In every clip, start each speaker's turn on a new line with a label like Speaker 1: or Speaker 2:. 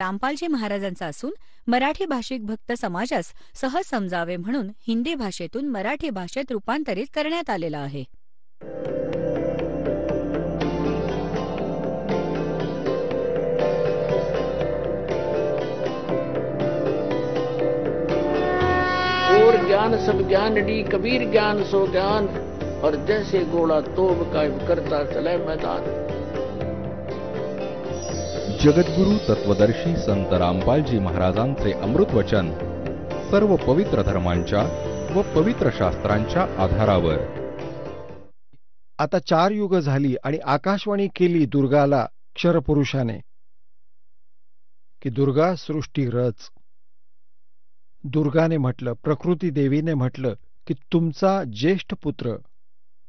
Speaker 1: रामपालजी महाराजांचा असून मराठी भाषिक भक्त समाजास सहज समजावे म्हणून हिंदी भाषेतून मराठी भाषेत रूपांतरित करण्यात आलेला आहे.
Speaker 2: और ज्ञान सब ज्ञान डी कबीर ज्ञान सो ज्ञान और जैसे घोड़ा तोब का करता चले मैदान.
Speaker 3: जगद्गुरु तत्वदर्शी संत रामपालजी महाराजांचे अमृत वचन सर्व पवित्र धर्मांच्या व पवित्र शास्त्रांच्या आधारावर.
Speaker 4: आता 4 युग झाली आणि आकाशवाणी केली दुर्गाला क्षरपुरुषाने की दुर्गा सृष्टी रच. दुर्गाने म्हटलं, प्रकृती देवीने म्हटलं की तुमचा ज्येष्ठ पुत्र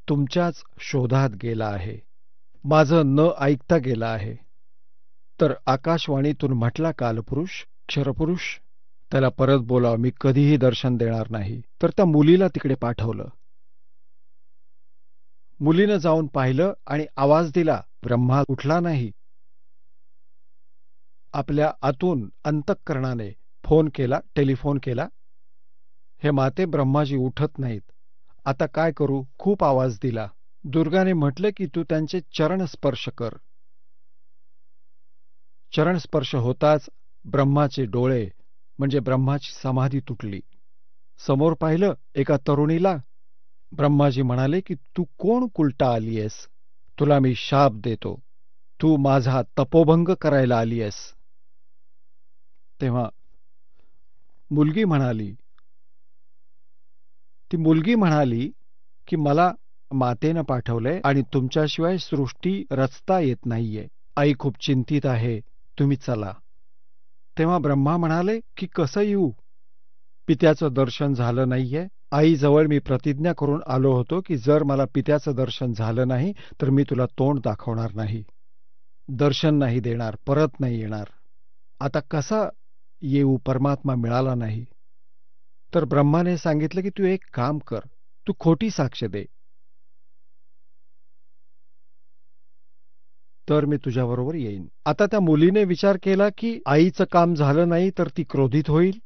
Speaker 4: तुमच्याच शोधात गेला आहे, माझं न ऐकता गेला आहे. तर आकाशवाणीतून म्हटला कालपुरुष, क्षरपुरुष, त्याला परत बोलाव, मी कधीही दर्शन देणार नाही. तर त्या मुलीला तिकडे पाठवलं. मुलीनं जाऊन पाहिलं आणि आवाज दिला. ब्रह्मा उठला नाही. आपल्या आतून अंतःकरणाने फोन केला, टेलिफोन केला. हे माते, ब्रह्माजी उठत नाहीत, आता काय करू? खूप आवाज दिला. दुर्गाने म्हटले की तू त्यांचे चरण स्पर्श कर. चरण स्पर्श होताच ब्रह्माचे डोळे म्हणजे ब्रह्माची समाधी तुटली. समोर पाहिलं एका तरुणीला. ब्रह्माजी म्हणाले की तू कोण कुलटा आलीयस? तुला मी शाप देतो, तू माझा तपोभंग करायला आलीयस. तेव्हा मुलगी म्हणाली की मला मातेनं पाठवलंय आणि तुमच्याशिवाय सृष्टी रचता येत नाहीये. आई खूप चिंतित आहे, तुम्ही चला. तेव्हा ब्रह्मा म्हणाले की कसं येऊ? पित्याचं दर्शन झालं नाहीये. आईजवळ मी प्रतिज्ञा करून आलो होतो की जर मला पित्याचं दर्शन झालं नाही तर मी तुला तोंड दाखवणार नाही, दर्शन नाही देणार, परत नाही येणार. आता कसा येऊ? परमात्मा मिळाला नाही. तर ब्रह्माने सांगितलं की तू एक काम कर, तू खोटी साक्ष दे, तर मी तुझ्याबरोबर येईन. आता त्या मुलीने विचार केला की आईचं काम झालं नाही तर ती क्रोधित होईल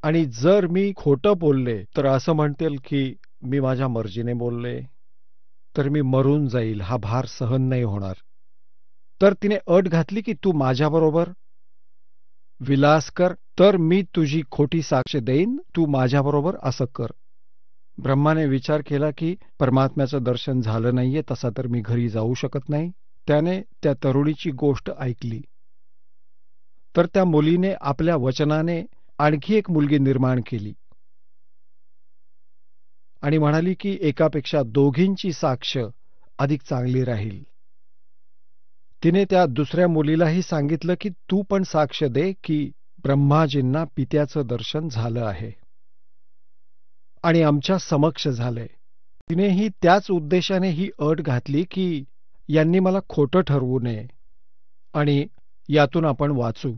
Speaker 4: आणि जर मी खोटं बोलले तर असं म्हणतील की मी माझ्या मर्जीने बोलले, तर मी मरून जाईल, हा भार सहन नाही होणार. तर तिने अट घातली की तू माझ्याबरोबर विलास कर, तर मी तुझी खोटी साक्ष देईन, तू माझ्याबरोबर असं कर. ब्रह्माने विचार केला की परमात्म्याचं दर्शन झालं नाहीये, तसा तर मी घरी जाऊ शकत नाही. त्याने त्या तरुणीची गोष्ट ऐकली. तर त्या मुलीने आपल्या वचनाने आणखी एक मुलगी निर्माण केली आणि म्हणाली की एकापेक्षा दोघींची साक्ष अधिक चांगली राहील. तिने त्या दुसऱ्या मुलीलाही सांगितलं की तू पण साक्ष दे की ब्रह्माजींना पित्याचं दर्शन झालं आहे आणि आमच्या समक्ष झालंय. तिनेही त्याच उद्देशाने ही अट घातली की यांनी मला खोटं ठरवू नये आणि यातून आपण वाचू.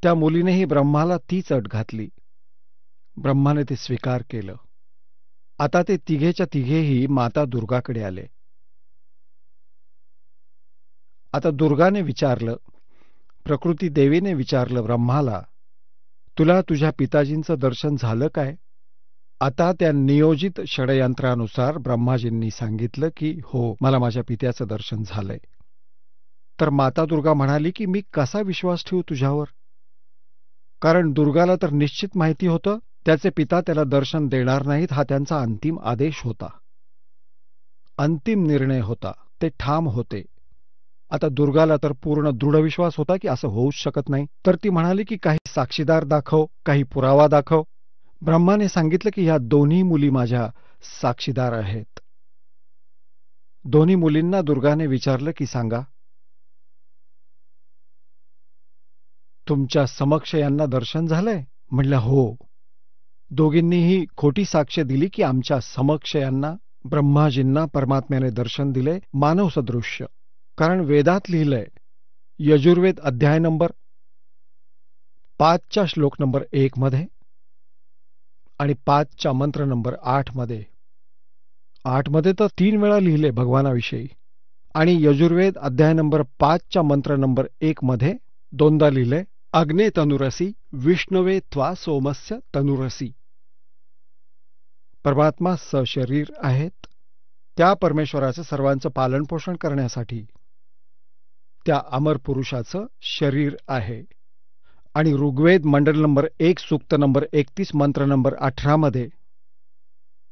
Speaker 4: त्या मुलीनेही ब्रह्माला तीच अट घातली. ब्रह्माने ते स्वीकार केलं. आता ते तिघेच्या तिघेही माता दुर्गाकडे आले. आता दुर्गाने विचारलं, प्रकृती देवीने विचारलं ब्रह्माला, तुला तुझ्या पिताजींचं दर्शन झालं काय? आता त्या नियोजित षडयंत्रानुसार ब्रह्माजींनी सांगितलं की हो, मला माझ्या पित्याचं दर्शन झालंय. तर माता दुर्गा म्हणाली की मी कसा विश्वास ठेवू तुझ्यावर? कारण दुर्गाला तर निश्चित माहिती होतं त्याचे पिता त्याला दर्शन देणार नाहीत, हा त्यांचा अंतिम आदेश होता, अंतिम निर्णय होता, ते ठाम होते. आता दुर्गाला तर पूर्ण दृढ विश्वास होता की असं होऊच शकत नाही. तर ती म्हणाली की काही साक्षीदार दाखव, काही पुरावा दाखव. ब्रह्माने सांगितलं की ह्या दोन्ही मुली माझ्या साक्षीदार आहेत. दोन्ही मुलींना दुर्गाने विचारलं की सांगा, तुमच्या समक्ष यांना दर्शन झालंय? म्हणलं हो. दोघींनीही खोटी साक्ष दिली की आमच्या समक्ष यांना ब्रह्माजींना परमात्म्याने दर्शन दिले मानव सदृश्य. कारण वेदात लिहिलंय, यजुर्वेद अध्याय नंबर 5च्या श्लोक नंबर 1 मध्ये आणि 5च्या मंत्र नंबर 8 मध्ये. 8 मध्ये तर 3 वेळा लिहिले भगवानाविषयी आणि यजुर्वेद अध्याय नंबर 5च्या मंत्र नंबर 1 मध्ये दोनदा लिहिले, अग्ने तनुरसी विष्णवे त्वा सोमस्य तनुरसी. परमात्मा सशरीर आहेत. त्या परमेश्वराचं सर्वांचं पालनपोषण करण्यासाठी त्या अमर पुरुषाचं शरीर आहे. आणि ऋग्वेद मंडल नंबर 1 सूक्त नंबर 31 मंत्र नंबर 18 मध्ये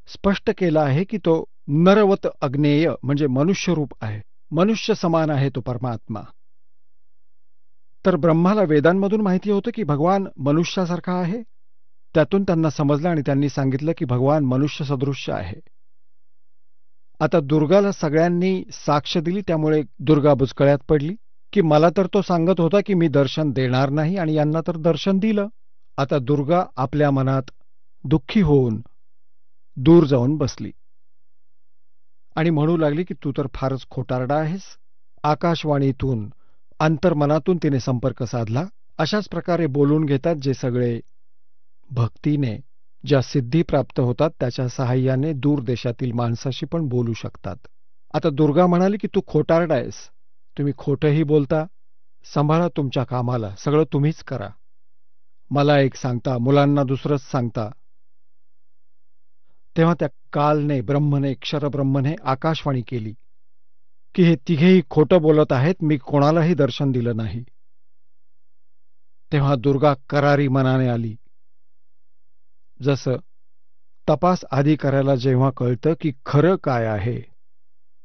Speaker 4: स्पष्ट केलं आहे की तो नरवत अग्नेय म्हणजे मनुष्यरूप आहे. मनुष्य समान आहे तो परमात्मा. तर ब्रह्माला वेदांमधून माहिती होतं की भगवान मनुष्यासारखा आहे. त्यातून त्यांना समजलं आणि त्यांनी सांगितलं की भगवान मनुष्य सदृश्य आहे. आता दुर्गाला सगळ्यांनी साक्ष दिली, त्यामुळे दुर्गा बुचकळ्यात पडली की मला तर तो सांगत होता की मी दर्शन देणार नाही आणि यांना तर दर्शन दिलं. आता दुर्गा आपल्या मनात दुःखी होऊन दूर जाऊन बसली आणि म्हणू लागली की तू तर फारच खोटारडा आहेस. आकाशवाणीतून अंतर्मनातून तिने संपर्क साधला. अशाच प्रकारे बोलून घेतात जे सगळे भक्तीने ज्या सिद्धी प्राप्त होतात त्याच्या सहाय्याने दूर देशातील माणसाशी पण बोलू शकतात. आता दुर्गा म्हणाली की तू खोटारडा आहेस, तुम्ही खोटंही बोलता, सांभाळा तुमच्या कामाला, सगळं तुम्हीच करा. मला एक सांगता, मुलांना दुसरंच सांगता. तेव्हा त्या कालने, ब्रह्मने, क्षरब्रह्मने आकाशवाणी केली की हे तिघेही खोटं बोलत आहेत, मी कोणालाही दर्शन दिलं नाही. तेव्हा दुर्गा करारी मनाने आली. जसं तपास आधी करायला जेव्हा कळतं की खरं काय आहे,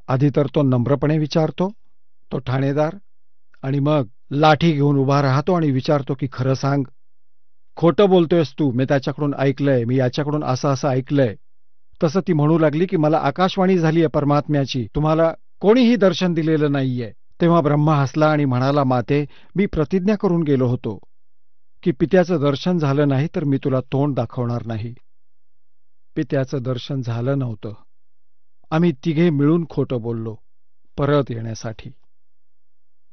Speaker 4: आधी तर तो नम्रपणे विचारतो, तो ठाणेदार, आणि मग लाठी घेऊन उभा राहतो आणि विचारतो की खरं सांग, खोटं बोलतोयस तू, मी त्याच्याकडून ऐकलंय, मी याच्याकडून असं असं ऐकलंय. तसं ती म्हणू लागली की मला आकाशवाणी झालीय परमात्म्याची, तुम्हाला कोणीही दर्शन दिलेलं नाहीये. तेव्हा ब्रह्मा हसला आणि म्हणाला, माते, मी प्रतिज्ञा करून गेलो होतो की पित्याचं दर्शन झालं नाही तर मी तुला तोंड दाखवणार नाही. पित्याचं दर्शन झालं नव्हतं. आम्ही तिघे मिळून खोटं बोललो परत येण्यासाठी.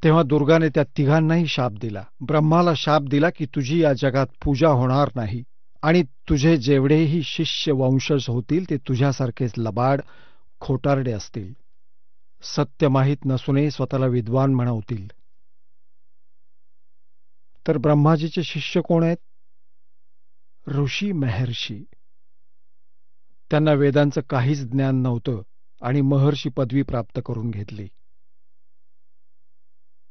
Speaker 4: तेव्हा दुर्गाने त्या तिघांनाही शाप दिला. ब्रह्माला शाप दिला की तुझी या जगात पूजा होणार नाही आणि तुझे जेवढेही शिष्य वंशज होतील ते तुझ्यासारखेच लबाड, खोटारडे असतील. सत्य माहीत नसूनही स्वतःला विद्वान म्हणवतील. तर ब्रह्माजीचे शिष्य कोण आहेत? ऋषी महर्षी. त्यांना वेदांचं काहीच ज्ञान नव्हतं आणि महर्षी पदवी प्राप्त करून घेतली.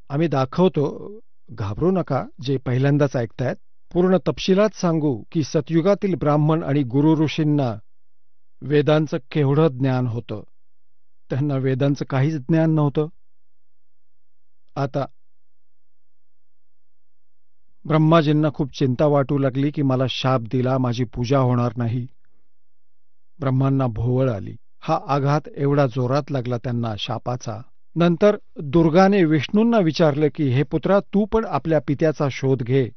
Speaker 4: आम्ही दाखवतो, घाबरू नका जे पहिल्यांदाच ऐकतायत. पूर्ण तपशिलात सांगू की सतयुगातील ब्राह्मण आणि गुरु ऋषींना वेदांचं केवढं ज्ञान होतं. त्यांना वेदांचं काहीच ज्ञान नव्हतं. आता ब्रह्माजींना खूप चिंता वाटू लागली की मला शाप दिला, माझी पूजा होणार नाही. ब्रह्मांना भोवळ आली. हा आघात एवढा जोरात लागला त्यांना शापाचा. नंतर दुर्गाने विष्णूंना विचारलं की हे पुत्रा, तू पण आपल्या पित्याचा शोध घे,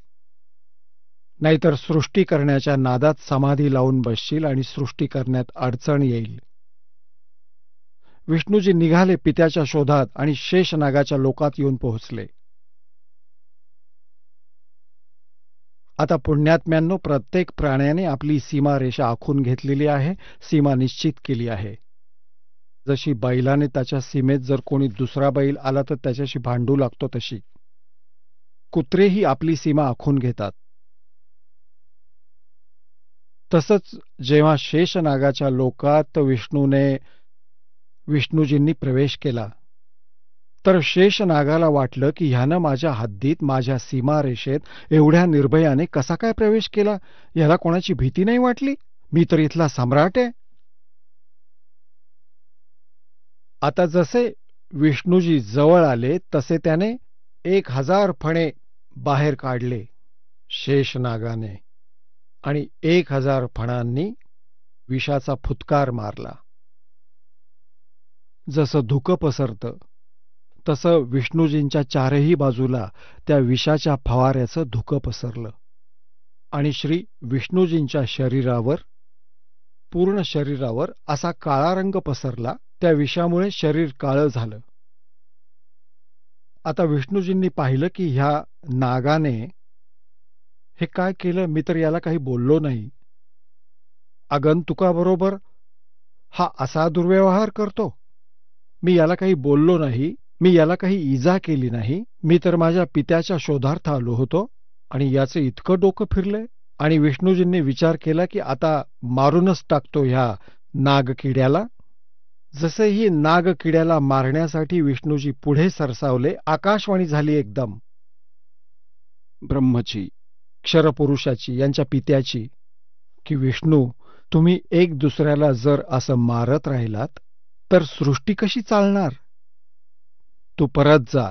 Speaker 4: नाहीतर सृष्टी करण्याच्या नादात समाधी लावून बसशील आणि सृष्टी करण्यात अडचण येईल. विष्णूजी निघाले पित्याच्या शोधात आणि शेषनागाच्या लोकात येऊन पोहोचले. आता पुण्यात्म्यांनो, प्रत्येक प्राण्याने आपली सीमारेषा आखून घेतलेली आहे, सीमा निश्चित केली आहे. जशी बैलाने त्याच्या सीमेत जर कोणी दुसरा बैल आला तर त्याच्याशी भांडू लागतो, तशी कुत्रेही आपली सीमा आखून घेतात. तसंच जेव्हा शेषनागाच्या लोकात विष्णूजींनी प्रवेश केला तर शेषनागाला वाटलं की ह्यानं माझ्या हद्दीत, माझ्या सीमारेषेत एवढ्या निर्भयाने कसा काय प्रवेश केला? ह्याला कोणाची भीती नाही वाटली? मी तर इथला सम्राट आहे. आता जसे विष्णूजी जवळ आले तसे त्याने 1000 फणे बाहेर काढले शेषनागाने आणि 1000 फणांनी विषाचा फुत्कार मारला. जसं धुकं पसरतं तसं विष्णूजींच्या चारही बाजूला त्या विषाच्या फवाऱ्याचं धुकं पसरलं आणि श्री विष्णूजींच्या शरीरावर, पूर्ण शरीरावर असा काळा रंग पसरला. त्या विषामुळे शरीर काळं झालं. आता विष्णूजींनी पाहिलं की ह्या नागाने हे काय केलं? मी तर याला काही बोललो नाही. आगंतुकाबरोबर हा असा दुर्व्यवहार करतो. मी याला काही बोललो नाही, मी याला काही इजा केली नाही. मी तर माझ्या पित्याच्या शोधार्थ आलो होतो आणि याचं इतकं डोकं फिरलंय. आणि विष्णूजींनी विचार केला की आता मारूनच टाकतो ह्या नागकिड्याला. जसेही नागकिड्याला मारण्यासाठी विष्णूजी पुढे सरसावले, आकाशवाणी झाली एकदम ब्रह्मची, क्षरपुरुषाची, यांच्या पित्याची, की विष्णू, तुम्ही एक दुसऱ्याला जर असं मारत राहिलात तर सृष्टी कशी चालणार? तू परत जा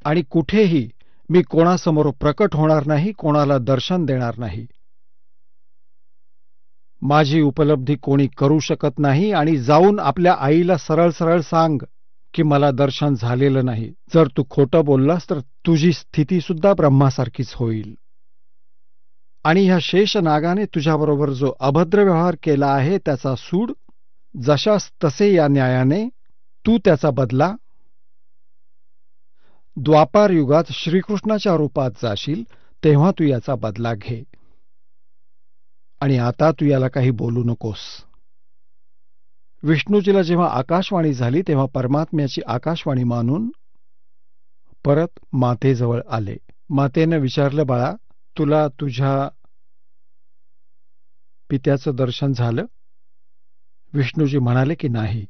Speaker 4: आणि कुठेही मी कोणासमोर प्रकट होणार नाही, कोणाला दर्शन देणार नाही. माझी उपलब्धी कोणी करू शकत नाही. आणि जाऊन आपल्या आईला सरळ सरळ सांग की मला दर्शन झालेलं नाही. जर तू खोटं बोललास तर तुझी स्थिती सुद्धा ब्रह्मासारखीच होईल. आणि ह्या शेष नागाने तुझ्याबरोबर जो अभद्र व्यवहार केला आहे त्याचा सूड जशास तसे या न्यायाने तू त्याचा बदला द्वापार युगात श्रीकृष्णाच्या रूपात जाशील तेव्हा तू याचा बदला घे. आणि आता तू याला काही बोलू नकोस. विष्णूजीला जेव्हा आकाशवाणी झाली तेव्हा परमात्म्याची आकाशवाणी मानून परत मातेजवळ आले. मातेनं विचारलं, बाळा, तुला तुझ्या पित्याचं दर्शन झालं? विष्णूजी म्हणाले की नाही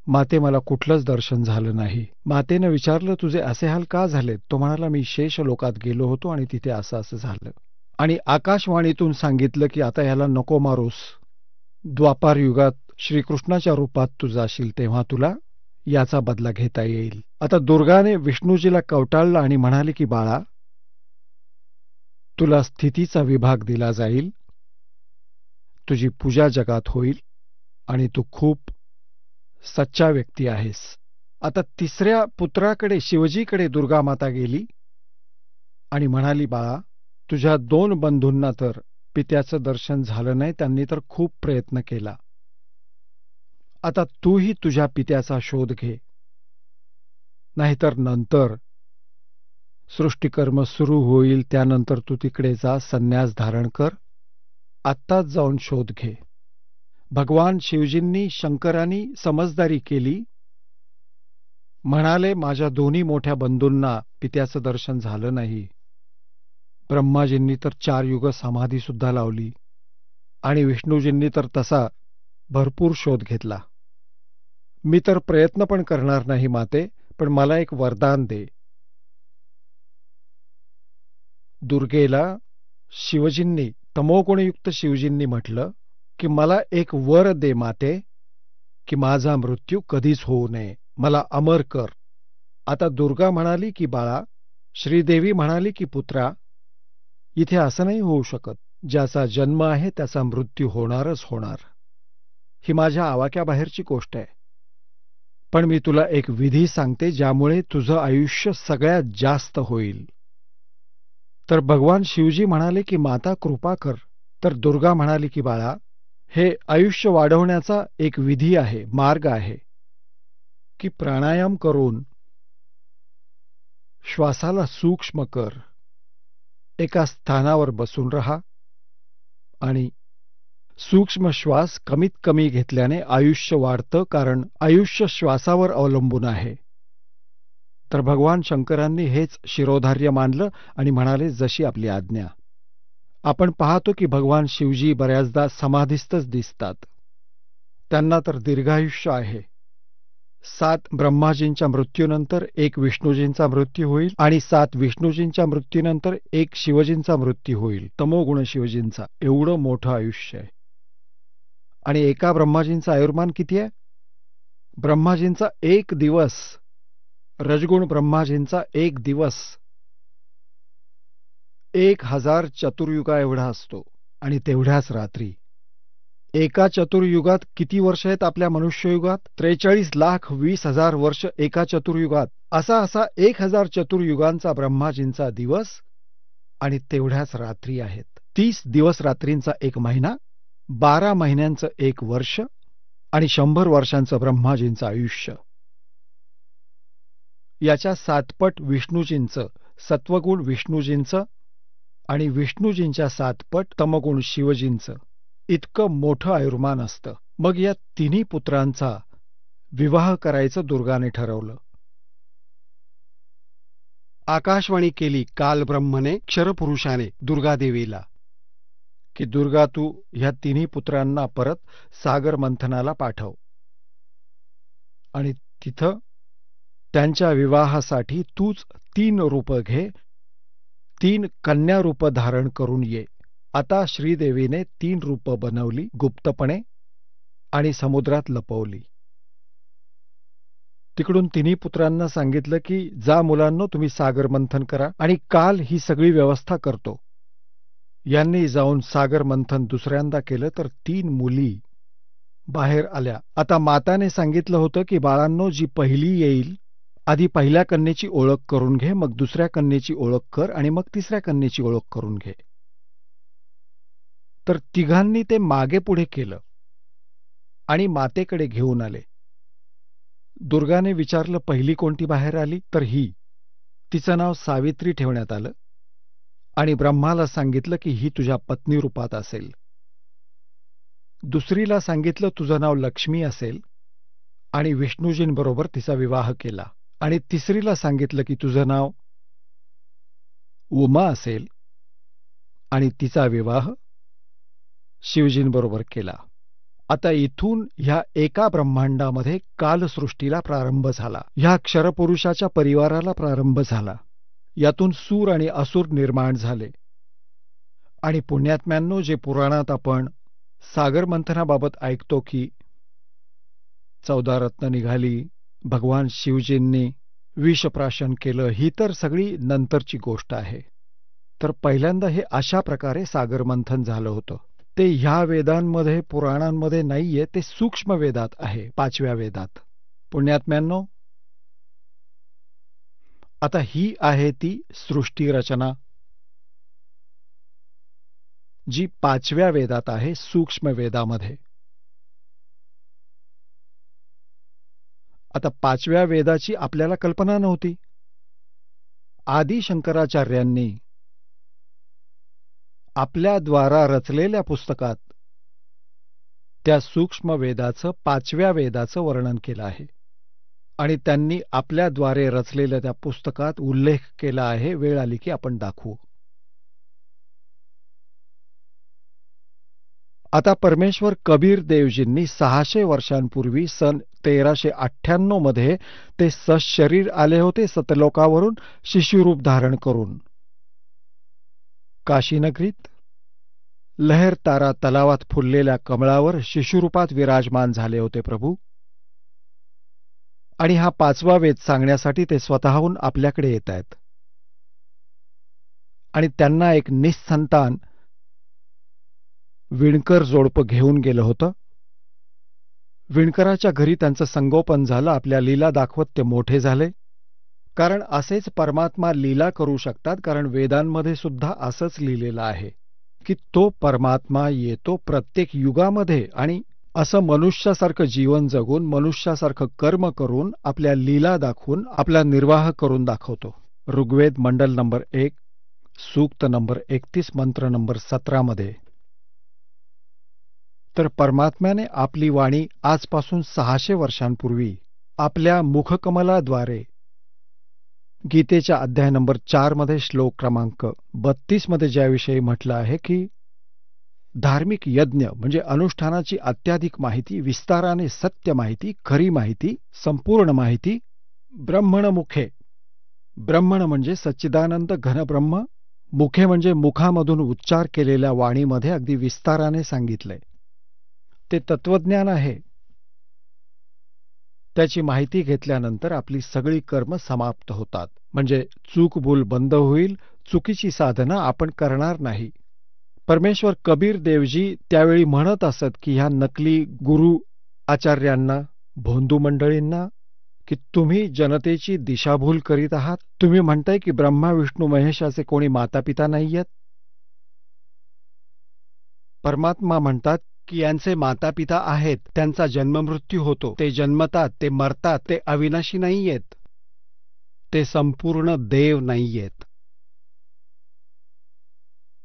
Speaker 4: माते, मला कुठलंच दर्शन झालं नाही. मातेनं विचारलं, तुझे असे हाल का झाले? तो म्हणाला, मी शेष लोकात गेलो होतो आणि तिथे असं असं झालं. आणि आकाशवाणीतून सांगितलं की आता याला नको मारूस, द्वापार युगात श्रीकृष्णाच्या रूपात तू जाशील तेव्हा तुला याचा बदला घेता येईल. आता दुर्गाने विष्णूजीला कवटाळलं आणि म्हणाले की बाळा, तुला स्थितीचा विभाग दिला जाईल, तुझी पूजा जगात होईल आणि तू खूप सच्चा व्यक्ती आहेस. आता तिसऱ्या पुत्राकडे शिवजीकडे दुर्गा माता गेली आणि म्हणाली, बाळा, तुझ्या 2 बंधूंना तर पित्याचं दर्शन झालं नाही, त्यांनी तर खूप प्रयत्न केला. आता तूही तुझ्या पित्याचा शोध घे, नाहीतर नंतर सृष्टिकर्म सुरू होईल, त्यानंतर तू तिकडे जा, संन्यास धारण कर, आत्ताच जाऊन शोध घे. भगवान शिवजींनी शंकरांनी समजदारी केली, म्हणाले, माझ्या दोन्ही मोठ्या बंधूंना पित्याचं दर्शन झालं नाही. ब्रह्माजींनी तर 4 युग समाधी सुद्धा लावली आणि विष्णूजींनी तर तसा भरपूर शोध घेतला. मी तर प्रयत्न पण करणार नाही माते, पण मला एक वरदान दे. दुर्गेला शिवजींनी, तमोगुणयुक्त शिवजींनी म्हटलं की मला एक वर दे माते, की माझा मृत्यू कधीच होऊ नये, मला अमर कर. आता दुर्गा म्हणाली की बाळा, श्रीदेवी म्हणाली की पुत्रा, इथे असं नाही होऊ शकत. ज्याचा जन्म आहे त्याचा मृत्यू होणारच होणार. ही माझ्या आवाक्याबाहेरची गोष्ट आहे. पण मी तुला एक विधी सांगते ज्यामुळे तुझं आयुष्य सगळ्यात जास्त होईल. तर भगवान शिवजी म्हणाले की माता कृपा कर. तर दुर्गा म्हणाली की बाळा, हे आयुष्य वाढवण्याचा एक विधी आहे, मार्ग आहे, की प्राणायाम करून श्वासाला सूक्ष्म कर, एका स्थानावर बसून रहा आणि सूक्ष्म श्वास कमीत कमी घेतल्याने आयुष्य वाढतं, कारण आयुष्य श्वासावर अवलंबून आहे. तर भगवान शंकरांनी हेच शिरोधार्य मानलं आणि म्हणाले, जशी आपली आज्ञा. आपण पाहतो की भगवान शिवजी बऱ्याचदा समाधीस्थच दिसतात. त्यांना तर दीर्घायुष्य आहे. 7 ब्रह्माजींच्या मृत्यूनंतर 1 विष्णूजींचा मृत्यू होईल आणि 7 विष्णूजींच्या मृत्यूनंतर 1 शिवजींचा मृत्यू होईल, तमोगुण शिवजींचा. एवढं मोठं आयुष्य आहे. आणि एका ब्रह्माजींचा आयुर्मान किती आहे? ब्रह्माजींचा 1 दिवस, रजगुण ब्रह्माजींचा 1 दिवस 1000 चतुर्युगा एवढा असतो. आणि तेवढ्याच रात्री. एका चतुर्युगात किती वर्ष आहेत आपल्या मनुष्ययुगात? 43,20,000 वर्ष एका चतुर्युगात. असा 1000 चतुर्युगांचा ब्रह्माजींचा दिवस आणि तेवढ्याच रात्री आहेत. 30 दिवस रात्रींचा 1 महिना, 12 महिन्यांचं 1 वर्ष आणि 100 वर्षांचं ब्रह्माजींचं आयुष्य. याच्या 7 पट विष्णूजींचं, सत्वगुण विष्णूजींचं आणि विष्णूजींच्या 7 पट तमगुण शिवजींचं इतकं मोठं आयुर्मान असतं. मग या तिन्ही पुत्रांचा विवाह करायचं दुर्गाने ठरवलं. आकाशवाणी केली काल ब्रह्मने क्षरपुरुषाने दुर्गादेवीला की दुर्गा तू ह्या तिन्ही पुत्रांना परत सागर मंथनाला पाठव आणि तिथं त्यांच्या विवाहासाठी तूच 3 रूप घे, 3 कन्या रूप धारण करून ये. आता श्रीदेवीने 3 रूप बनवली गुप्तपणे आणि समुद्रात लपवली. तिकडून तिन्ही पुत्रांना सांगितलं की जा मुलांनो, तुम्ही सागर मंथन करा आणि काल ही सगळी व्यवस्था करतो. यांनी जाऊन सागर मंथन दुसऱ्यांदा केलं तर 3 मुली बाहेर आल्या. आता माताने सांगितलं होतं की बाळांनो, जी पहिली येईल आधी पहिल्या कन्येची ओळख करून घे, मग दुसऱ्या कन्येची ओळख कर आणि मग तिसऱ्या कन्येची ओळख करून घे. तर तिघांनी ते मागे पुढे केलं आणि मातेकडे घेऊन आले. दुर्गाने विचारलं पहिली कोणती बाहेर आली, तर ही. तिचं नाव सावित्री ठेवण्यात आलं आणि ब्रह्माला सांगितलं की ही तुझ्या पत्नी रूपात असेल. दुसरीला सांगितलं तुझं नाव लक्ष्मी असेल आणि विष्णूजींबरोबर तिचा विवाह केला. आणि तिसरीला सांगितलं की तुझं नाव उमा असेल आणि तिचा विवाह शिवजींबरोबर केला. आता इथून ह्या एका ब्रह्मांडामध्ये कालसृष्टीला प्रारंभ झाला. ह्या क्षरपुरुषाच्या परिवाराला प्रारंभ झाला. यातून सूर आणि असुर निर्माण झाले. आणि पुण्यात्म्यांनो, जे पुराणात आपण सागर मंथनाबाबत ऐकतो की 14 रत्न निघाली, भगवान शिवजींनी विषप्राशन केलं, ही तर सगळी नंतरची गोष्ट आहे. तर पहिल्यांदा हे अशा प्रकारे सागर मंथन झालं होतं. ते ह्या वेदांमध्ये पुराणांमध्ये नाहीये, ते सूक्ष्म वेदात आहे, 5व्या वेदात. पुण्यात्म्यांनो, आता ही आहे ती सृष्टी रचना जी 5व्या वेदात आहे, सूक्ष्म वेदामध्ये. आता 5व्या वेदाची आपल्याला कल्पना नव्हती. आदी शंकराचार्यांनी आपल्या द्वारा रचलेल्या पुस्तकात त्या सूक्ष्म वेदाचं 5व्या वेदाचं वर्णन केलं आहे आणि त्यांनी आपल्याद्वारे रचलेल्या त्या पुस्तकात उल्लेख केला आहे. वेळ आली की आपण दाखवू. आता परमेश्वर कबीर देवजींनी 600 वर्षांपूर्वी सन 1398 मध्ये ते सशरीर आले होते सतलोकावरून शिशुरूप धारण करून. काशीनगरीत लहर तारा तलावात फुललेल्या कमळावर शिशुरूपात विराजमान झाले होते प्रभू. आणि हा 5वा वेद सांगण्यासाठी ते स्वतःहून आपल्याकडे येत आहेत. आणि त्यांना एक निस्संतान विणकर जोडपं घेऊन गेलं होतं. विणकराच्या घरी त्यांचं संगोपन झालं. आपल्या लीला दाखवत ते मोठे झाले. कारण असेच परमात्मा लीला करू शकतात, कारण वेदांमध्ये सुद्धा असंच लिहिलेलं आहे की तो परमात्मा येतो प्रत्येक युगामध्ये आणि असं मनुष्यासारखं जीवन जगून, मनुष्यासारखं कर्म करून, आपल्या लीला दाखवून आपला निर्वाह करून दाखवतो. ऋग्वेद मंडल नंबर 1, सूक्त नंबर 31, मंत्र नंबर 17 मध्ये. तर परमात्म्याने आपली वाणी आजपासून 600 वर्षांपूर्वी आपल्या मुखकमलाद्वारे गीतेच्या अध्याय नंबर 4 मध्ये श्लोक क्रमांक 32 मध्ये ज्याविषयी म्हटलं आहे की धार्मिक यज्ञ म्हणजे अनुष्ठानाची अत्याधिक माहिती, विस्ताराने सत्य माहिती, खरी माहिती, संपूर्ण माहिती ब्रह्मण मुखे. ब्रह्मण म्हणजे सच्चिदानंद घनब्रह्म, मुखे म्हणजे मुखामधून उच्चार केलेल्या वाणीमध्ये अगदी विस्ताराने सांगितलंय. ते तत्वज्ञान आहे. त्याची माहिती घेतल्यानंतर आपली सगळी कर्म समाप्त होतात. म्हणजे चूकभूल बंद होईल, चुकीची साधना आपण करणार नाही. परमेश्वर कबीर देवजी त्यावेळी म्हणत असत की ह्या नकली गुरु आचार्यांना, भोंदू मंडळींना की तुम्ही जनतेची दिशाभूल करीत आहात. तुम्ही म्हणताय की ब्रह्मा विष्णू महेशाचे कोणी मातापिता नाहीयेत. परमात्मा म्हणतात की यांचे मातापिता आहेत, त्यांचा जन्ममृत्यू होतो, ते जन्मतात, ते मरतात, ते अविनाशी नाहीयेत, ते संपूर्ण देव नाहीयेत.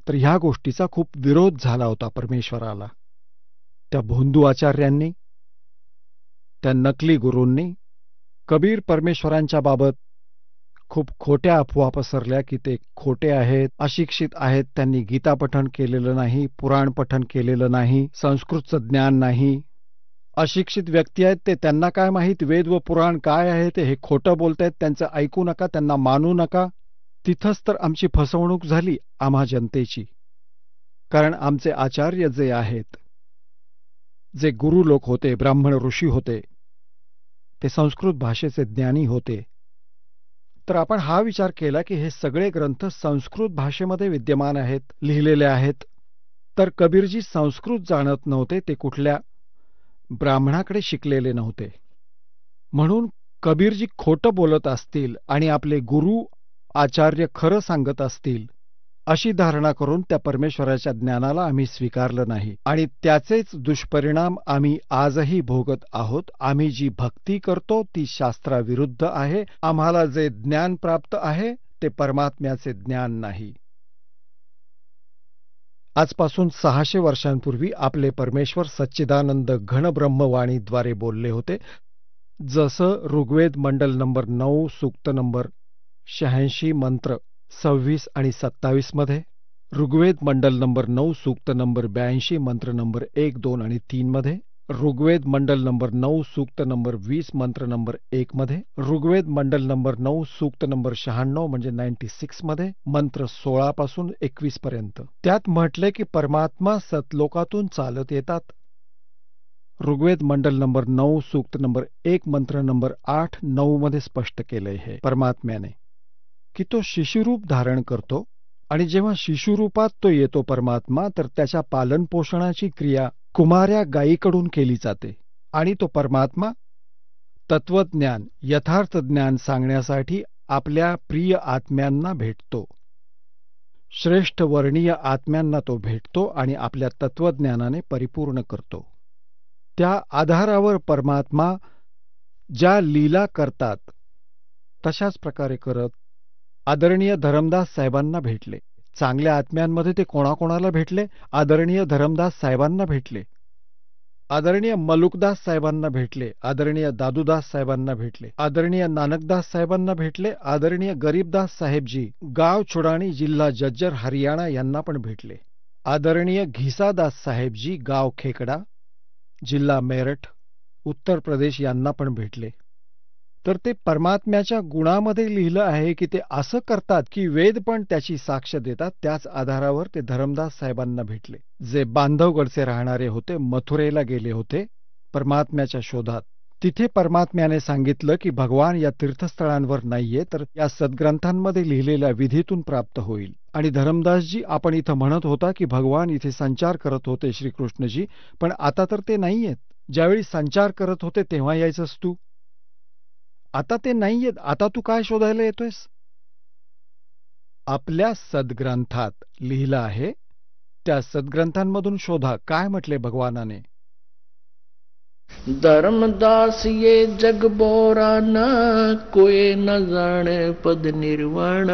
Speaker 4: तर ह्या गोष्टीचा खूप विरोध झाला होता परमेश्वराला. त्या भोंदू आचार्यांनी त्या नकली गुरूंनी कबीर परमेश्वरांच्या बाबत खूप खोट्या अफवा पसरल्या की ते खोटे आहेत, अशिक्षित आहेत, त्यांनी गीता पठण केलेलं नाही, पुराण पठण केलेलं नाही, संस्कृतचं ज्ञान नाही, अशिक्षित व्यक्ती आहेत ते, त्यांना काय माहीत वेद व पुराण काय आहे ते, हे खोटं बोलतायत, त्यांचं ऐकू नका, त्यांना मानू नका. तिथंच तर आमची फसवणूक झाली आम्हा जनतेची. कारण आमचे आचार्य जे आहेत, जे गुरु लोक होते, ब्राह्मण ऋषी होते, ते संस्कृत भाषेचे ज्ञानी होते. तर आपण हा विचार केला की हे सगळे ग्रंथ संस्कृत भाषेमध्ये विद्यमान आहेत, लिहिलेले आहेत. तर कबीरजी संस्कृत जाणत नव्हते, ते कुठल्या ब्राह्मणाकडे शिकलेले नव्हते. म्हणून कबीरजी खोटं बोलत असतील आणि आपले गुरु आचार्य खरं सांगत असतील, अशी धारणा करून त्या परमेश्वराच्या ज्ञानाला आम्ही स्वीकारलं नाही आणि त्याचेच दुष्परिणाम आम्ही आजही भोगत आहोत. आम्ही जी भक्ती करतो ती शास्त्राविरुद्ध आहे. आम्हाला जे ज्ञान प्राप्त आहे ते परमात्म्याचे ज्ञान नाही. आजपासून 600 वर्षांपूर्वी आपले परमेश्वर सच्चिदानंद घनब्रह्मवाणीद्वारे बोलले होते. जसं ऋग्वेद मंडल नंबर 9 सूक्त नंबर 86 मंत्र 26 आणि 27 मध्ये, ऋग्वेद मंडल नंबर 9 सूक्त नंबर 82 मंत्र नंबर 1, 2 आणि 3 मध्ये, ऋग्वेद मंडल नंबर 9 सूक्त नंबर 20 मंत्र नंबर 1 मध्ये, ऋग्वेद मंडल नंबर 9 सूक्त नंबर 96 म्हणजे 96 मध्ये, मंत्र 16 पासून 21 पर्यंत. त्यात म्हटले की परमात्मा सतलोकातून चालत येतात. ऋग्वेद मंडल नंबर 9 सूक्त नंबर 1 मंत्र नंबर 8, 9 मध्ये स्पष्ट केलंय हे परमात्म्याने की तो शिशुरूप धारण करतो आणि जेव्हा शिशुरूपात तो येतो परमात्मा, तर त्याच्या पालनपोषणाची क्रिया कुमाऱ्या गायीकडून केली जाते आणि तो परमात्मा तत्वज्ञान, यथार्थ ज्ञान सांगण्यासाठी आपल्या प्रिय आत्म्यांना भेटतो. श्रेष्ठ वर्णीय आत्म्यांना तो भेटतो आणि आपल्या तत्वज्ञानाने परिपूर्ण करतो. त्या आधारावर परमात्मा ज्या लीला करतात तशाच प्रकारे करत आदरणीय धरमदास साहेबांना भेटले. चांगल्या आत्म्यांमध्ये ते कोणाकोणाला भेटले? आदरणीय धरमदास साहेबांना भेटले, आदरणीय मलुकदास साहेबांना भेटले, आदरणीय दादूदास साहेबांना भेटले, आदरणीय नानकदास साहेबांना भेटले, आदरणीय गरीबदास साहेबजी गाव छुडाणी जिल्हा जज्जर हरियाणा यांना पण भेटले, आदरणीय घिसादास साहेबजी गाव खेकडा जिल्हा मेरठ उत्तर प्रदेश यांना पण भेटले. तर ते परमात्म्याच्या गुणामध्ये लिहिलं आहे की ते असं करतात की वेद पण त्याची साक्ष देतात. त्याच आधारावर ते धरमदास साहेबांना भेटले, जे बांधवगडचे राहणारे होते, मथुरेला गेले होते परमात्म्याच्या शोधात. तिथे परमात्म्याने सांगितलं की भगवान या तीर्थस्थळांवर नाहीये, तर या सद्ग्रंथांमध्ये लिहिलेल्या विधीतून प्राप्त होईल. आणि धरमदासजी, आपण इथं म्हणत होता की भगवान इथे संचार करत होते श्रीकृष्णजी, पण आता तर ते नाहीयेत. ज्यावेळी संचार करत होते तेव्हा यायचंस तू, आता ते नाहीयेत. आता तू काय शोधायला येतोयस? आपल्या सद्ग्रंथात लिहिलं आहे, त्या सद्ग्रंथांमधून शोधा. काय म्हटले भगवानाने?
Speaker 2: धर्मदास ये जग बोरा न कोई न जाने पद निर्वाण,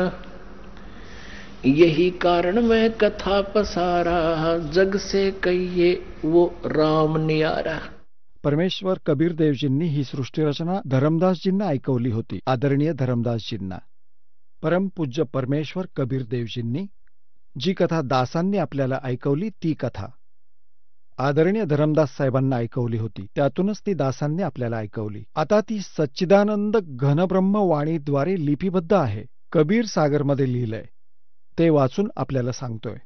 Speaker 2: यही कारण मैं कथा पसारा, जग से कहिए वो राम नियारा.
Speaker 4: परमेश्वर कबीरदेवजींनी ही सृष्टीरचना धरमदासजींना ऐकवली होती. आदरणीय धरमदासजींना परमपूज्य परमेश्वर कबीरदेवजींनी जी कथा दासांनी आपल्याला ऐकवली, ती कथा आदरणीय धरमदास साहेबांना ऐकवली होती. त्यातूनच ती दासांनी आपल्याला ऐकवली. आता ती सच्चिदानंद घनब्रह्मवाणीद्वारे लिपिबद्ध आहे. कबीर सागरमध्ये लिहिलंय, ते वाचून आपल्याला सांगतोय.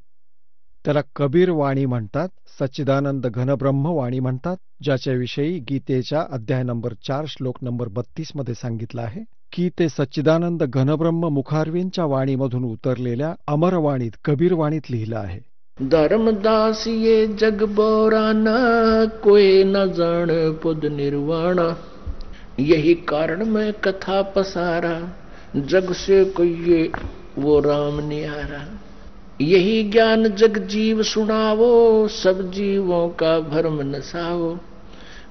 Speaker 4: त्याला कबीर वाणी म्हणतात, सच्चिदानंद घनब्रह्मवाणी म्हणतात, ज्याच्याविषयी गीतेच्या अध्याय नंबर 4 श्लोक नंबर 32 मध्ये सांगितलं आहे की ते सच्चिदानंद घनब्रह्म मुखारविंदच्या वाणीमधून उतरलेल्या अमरवाणीत, कबीरवाणीत लिहिलं आहे.
Speaker 2: धर्मदास ये जग बोरा न कोई न जान पद निर्वाण, यही कारण मैं कथा पसारा, जग से कहिए वो राम नियारा. यही ज्ञान जग जीव सुनावो, सब जीवों का भ्रम नसावो.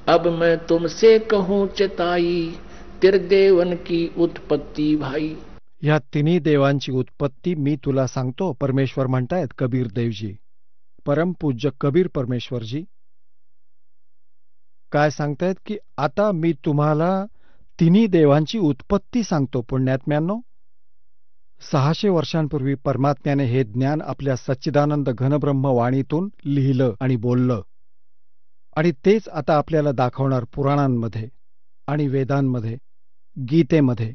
Speaker 2: अब मैं तुमसे कहूँ चिताई, त्रिदेवन की उत्पत्ती भाई.
Speaker 4: ह्या तिन्ही देवांची उत्पत्ती मी तुला सांगतो, परमेश्वर म्हणतायत कबीर देवजी, परमपूज्य कबीर परमेश्वरजी. काय सांगतायत की आता मी तुम्हाला तिन्ही देवांची उत्पत्ती सांगतो पुण्यात्म्यांनो. 600 वर्षांपूर्वी परमात्म्याने हे ज्ञान आपल्या सच्चिदानंद घनब्रह्म वाणीतून लिहिलं आणि बोललं, आणि तेच आता आपल्याला दाखवणार पुराणांमध्ये आणि वेदांमध्ये, गीतेमध्ये.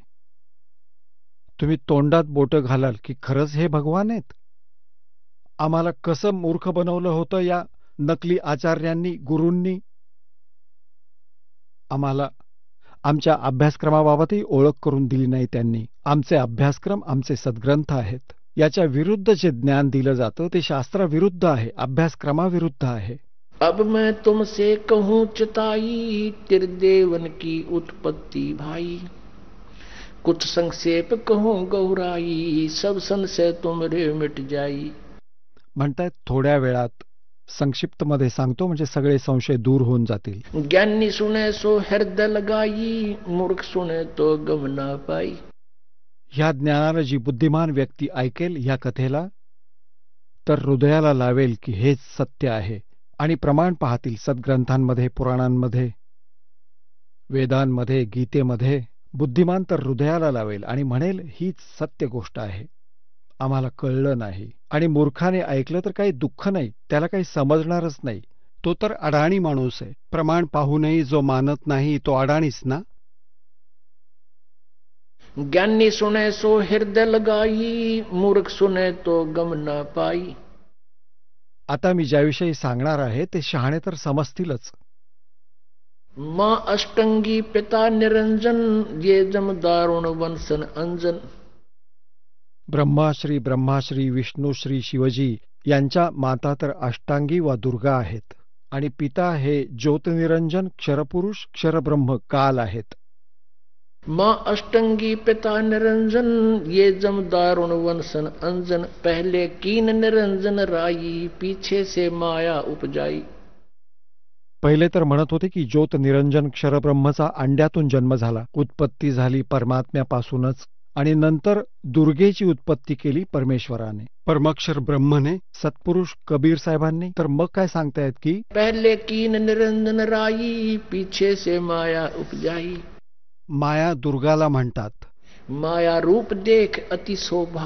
Speaker 4: तुम्ही तोंडात बोटं घालाल की खरंच हे भगवान आहेत? आम्हाला कसं मूर्ख बनवलं होतं या नकली आचार्यांनी, गुरूंनी. आम्हाला आमच्या अभ्यासक्रमाबाबतही ओळख करून दिली नाही त्यांनी. आमचे अभ्यासक्रम, आमचे सद्ग्रंथ आहेत. याच्या विरुद्ध जे ज्ञान दिलं जातं ते शास्त्राविरुद्ध आहे, अभ्यासक्रमाविरुद्ध आहे.
Speaker 2: अब मैं तुमसे कहूँ चिताई, त्रिदेवन की उत्पत्ति भाई. कुछ संक्षेप कहूँ गौराई, सब संशय तुमरे मिट जाई.
Speaker 4: म्हणतायत थोड्या वेळात संक्षिप्तमध्ये सांगतो म्हणजे सगळे संशय दूर होऊन जातील.
Speaker 2: ज्ञानी सुने सो हृदय लगाई, मूर्ख सुने तो गम ना पाई.
Speaker 4: ह्या ज्ञानाला जी बुद्धिमान व्यक्ती ऐकेल ह्या कथेला तर हृदयाला लावेल की हेच सत्य आहे, आणि प्रमाण पाहतील सद्ग्रंथांमध्ये, पुराणांमध्ये, वेदांमध्ये, गीतेमध्ये. बुद्धिमान तर हृदयाला लावेल आणि म्हणेल हीच सत्य गोष्ट आहे, आम्हाला कळलं नाही. आणि मूर्खाने ऐकलं तर काही दुःख नाही, त्याला काही समजणारच नाही. तो तर अडाणी माणूस आहे. प्रमाण पाहूनही जो मानत नाही तो अडाणीच ना.
Speaker 2: ज्ञानी सुने सो हृदय लगाई, मूर्ख सुने तो गम ना पाई.
Speaker 4: आता मी ज्याविषयी सांगणार आहे ते शहाणे तर समजतीलच.
Speaker 2: माँ अष्टंगी पिता निरंजन, ये जमदारुण वंशन अंजन.
Speaker 4: ब्रह्माश्री विष्णुश्री शिवजी यांच्या माता तर अष्टांगी वा दुर्गा आहेत, आणि पिता हे ज्योतनिरंजन क्षरपुरुष क्षरब्रह्म काल आहेत.
Speaker 2: माँ अष्टंगी पिता निरंजन, ये जमदारुण वंशन अंजन. पहले कीन निरंजन राई, पीछे से माया उपजाई.
Speaker 4: पहिले तर म्हणत होते की ज्योत निरंजन क्षरब्रह्मचा अंड्यातून जन्म झाला, उत्पत्ती झाली परमात्म्यापासूनच, आणि नंतर दुर्गेची उत्पत्ती केली परमेश्वराने, परमक्षर ब्रह्मने, सत्पुरुष कबीर साहेबांनी. तर मग काय सांगतायत की
Speaker 2: पहले कीन निरंजन राई, पीछे से माया उपजाई.
Speaker 4: माया दुर्गाला म्हणतात.
Speaker 2: माया रूप देख अति शोभा,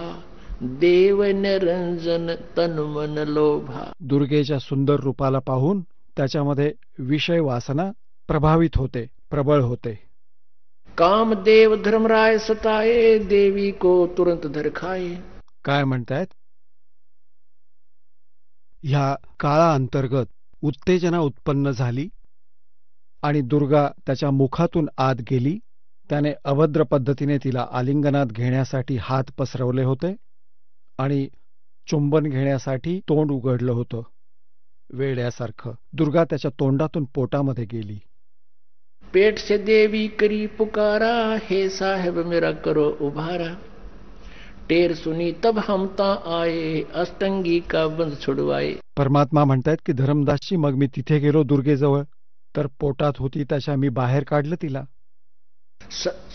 Speaker 2: देव निरंजन तन मन लोभा.
Speaker 4: दुर्गेच्या सुंदर रूपाला पाहून त्याच्यामध्ये विषय वासना प्रभावित होते, प्रबळ होते.
Speaker 2: कामदेव धर्मराय सताए, देवी को तुरंत धर खाए.
Speaker 4: काय म्हणतायत? ह्या काळा अंतर्गत उत्तेजना उत्पन्न झाली आणि दुर्गा त्याच्या मुखातून आत गेली. त्याने अभद्र पद्धतीने तिला आलिंगनात घेण्यासाठी हात पसरवले होते आणि चुंबन घेण्यासाठी तोंड उघडलं होतं वेड्यासारखं. दुर्गा त्याच्या तोंडातून पोटामध्ये गेली.
Speaker 2: पेट से देवी करी पुकारा, हे साहेब मेरा करो उभारा. टेर सुनी तब हम ता आए, अष्टंगी का बंध छुड़वाए.
Speaker 4: परमात्मा म्हणतायत की धर्मदासजी मग मी तिथे गेलो दुर्गेजवळ, तर पोटात होती त्याच्या मी बाहेर काढलं तिला.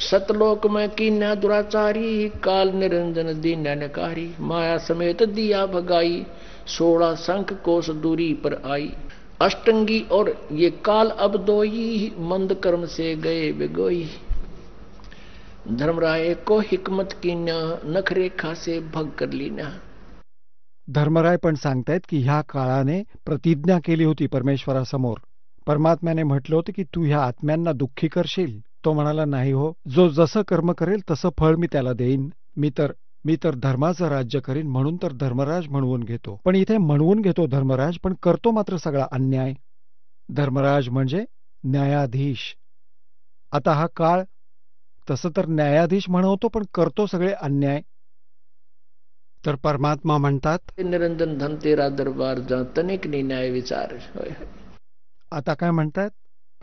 Speaker 2: सतलोक में कीन्या दुराचारी, काल निरंजन दीन्यानकारी. माया समेत दिया भगाई, 16 शंख कोस दूरी पर आई. अष्टंगी और ये काल अब दोई, मंद कर्म से गए बिगोई. धर्मराय को हिकमत कीन्या, नख रेखा से भग कर लीना.
Speaker 4: धर्मराय पण सांगतायत की ह्या काळाने प्रतिज्ञा केली होती परमेश्वरासमोर. परमात्म्याने म्हटलं होतं की तू ह्या आत्म्यांना दुःखी करशील. तो म्हणाला नाही हो, जो जसं कर्म करेल तसं फळ मी त्याला देईन. मी तर धर्माचं राज्य करीन, म्हणून तर धर्मराज म्हणवून घेतो. पण इथे म्हणवून घेतो धर्मराज, पण करतो मात्र सगळा अन्याय. धर्मराज म्हणजे न्यायाधीश. आता हा काळ तसं तर न्यायाधीश म्हणवतो, पण करतो सगळे अन्याय. तर परमात्मा म्हणतात
Speaker 2: निरंजन धन तेरा दरबार, जा तनिक न्याय विचार.
Speaker 4: आता काय म्हणतात?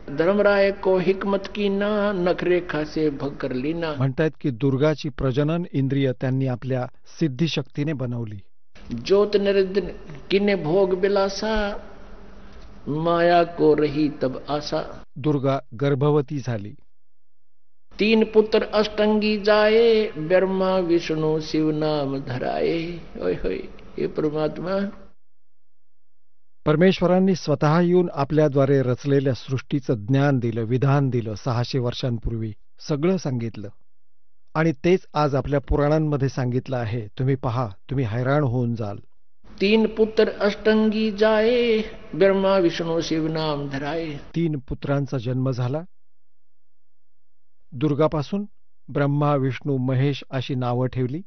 Speaker 2: धर्मराय को हिकमत कीना, नख रेखा से भग कर लीना.
Speaker 4: म्हणतायत की दुर्गाची प्रजनन इंद्रिय त्यांनी आपल्या सिद्धी शक्तीने बनवली.
Speaker 2: ज्योत निरंजन किने भोग बिलासा, माया को रही तब आशा.
Speaker 4: दुर्गा गर्भवती झाली.
Speaker 2: 3 पुत्र अष्टंगी जाए, ब्रह्मा विष्णु शिव नाम धराए. होय होय, हे परमात्मा.
Speaker 4: परमेश्वरांनी स्वतः येऊन आपल्याद्वारे रचलेल्या सृष्टीचं ज्ञान दिलं, विधान दिलं 600 वर्षांपूर्वी. सगळं सांगितलं. आणि तेच आज आपल्या पुराणांमध्ये सांगितलं आहे. तुम्ही पहा, तुम्ही हैराण होऊन जाल.
Speaker 2: 3 पुत्र अष्टंगी जाए, ब्रह्मा विष्णू शिव नाम धराए.
Speaker 4: 3 पुत्रांचा जन्म झाला. दुर्गापासून ब्रह्मा, विष्णू, महेश अशी नावं ठेवली.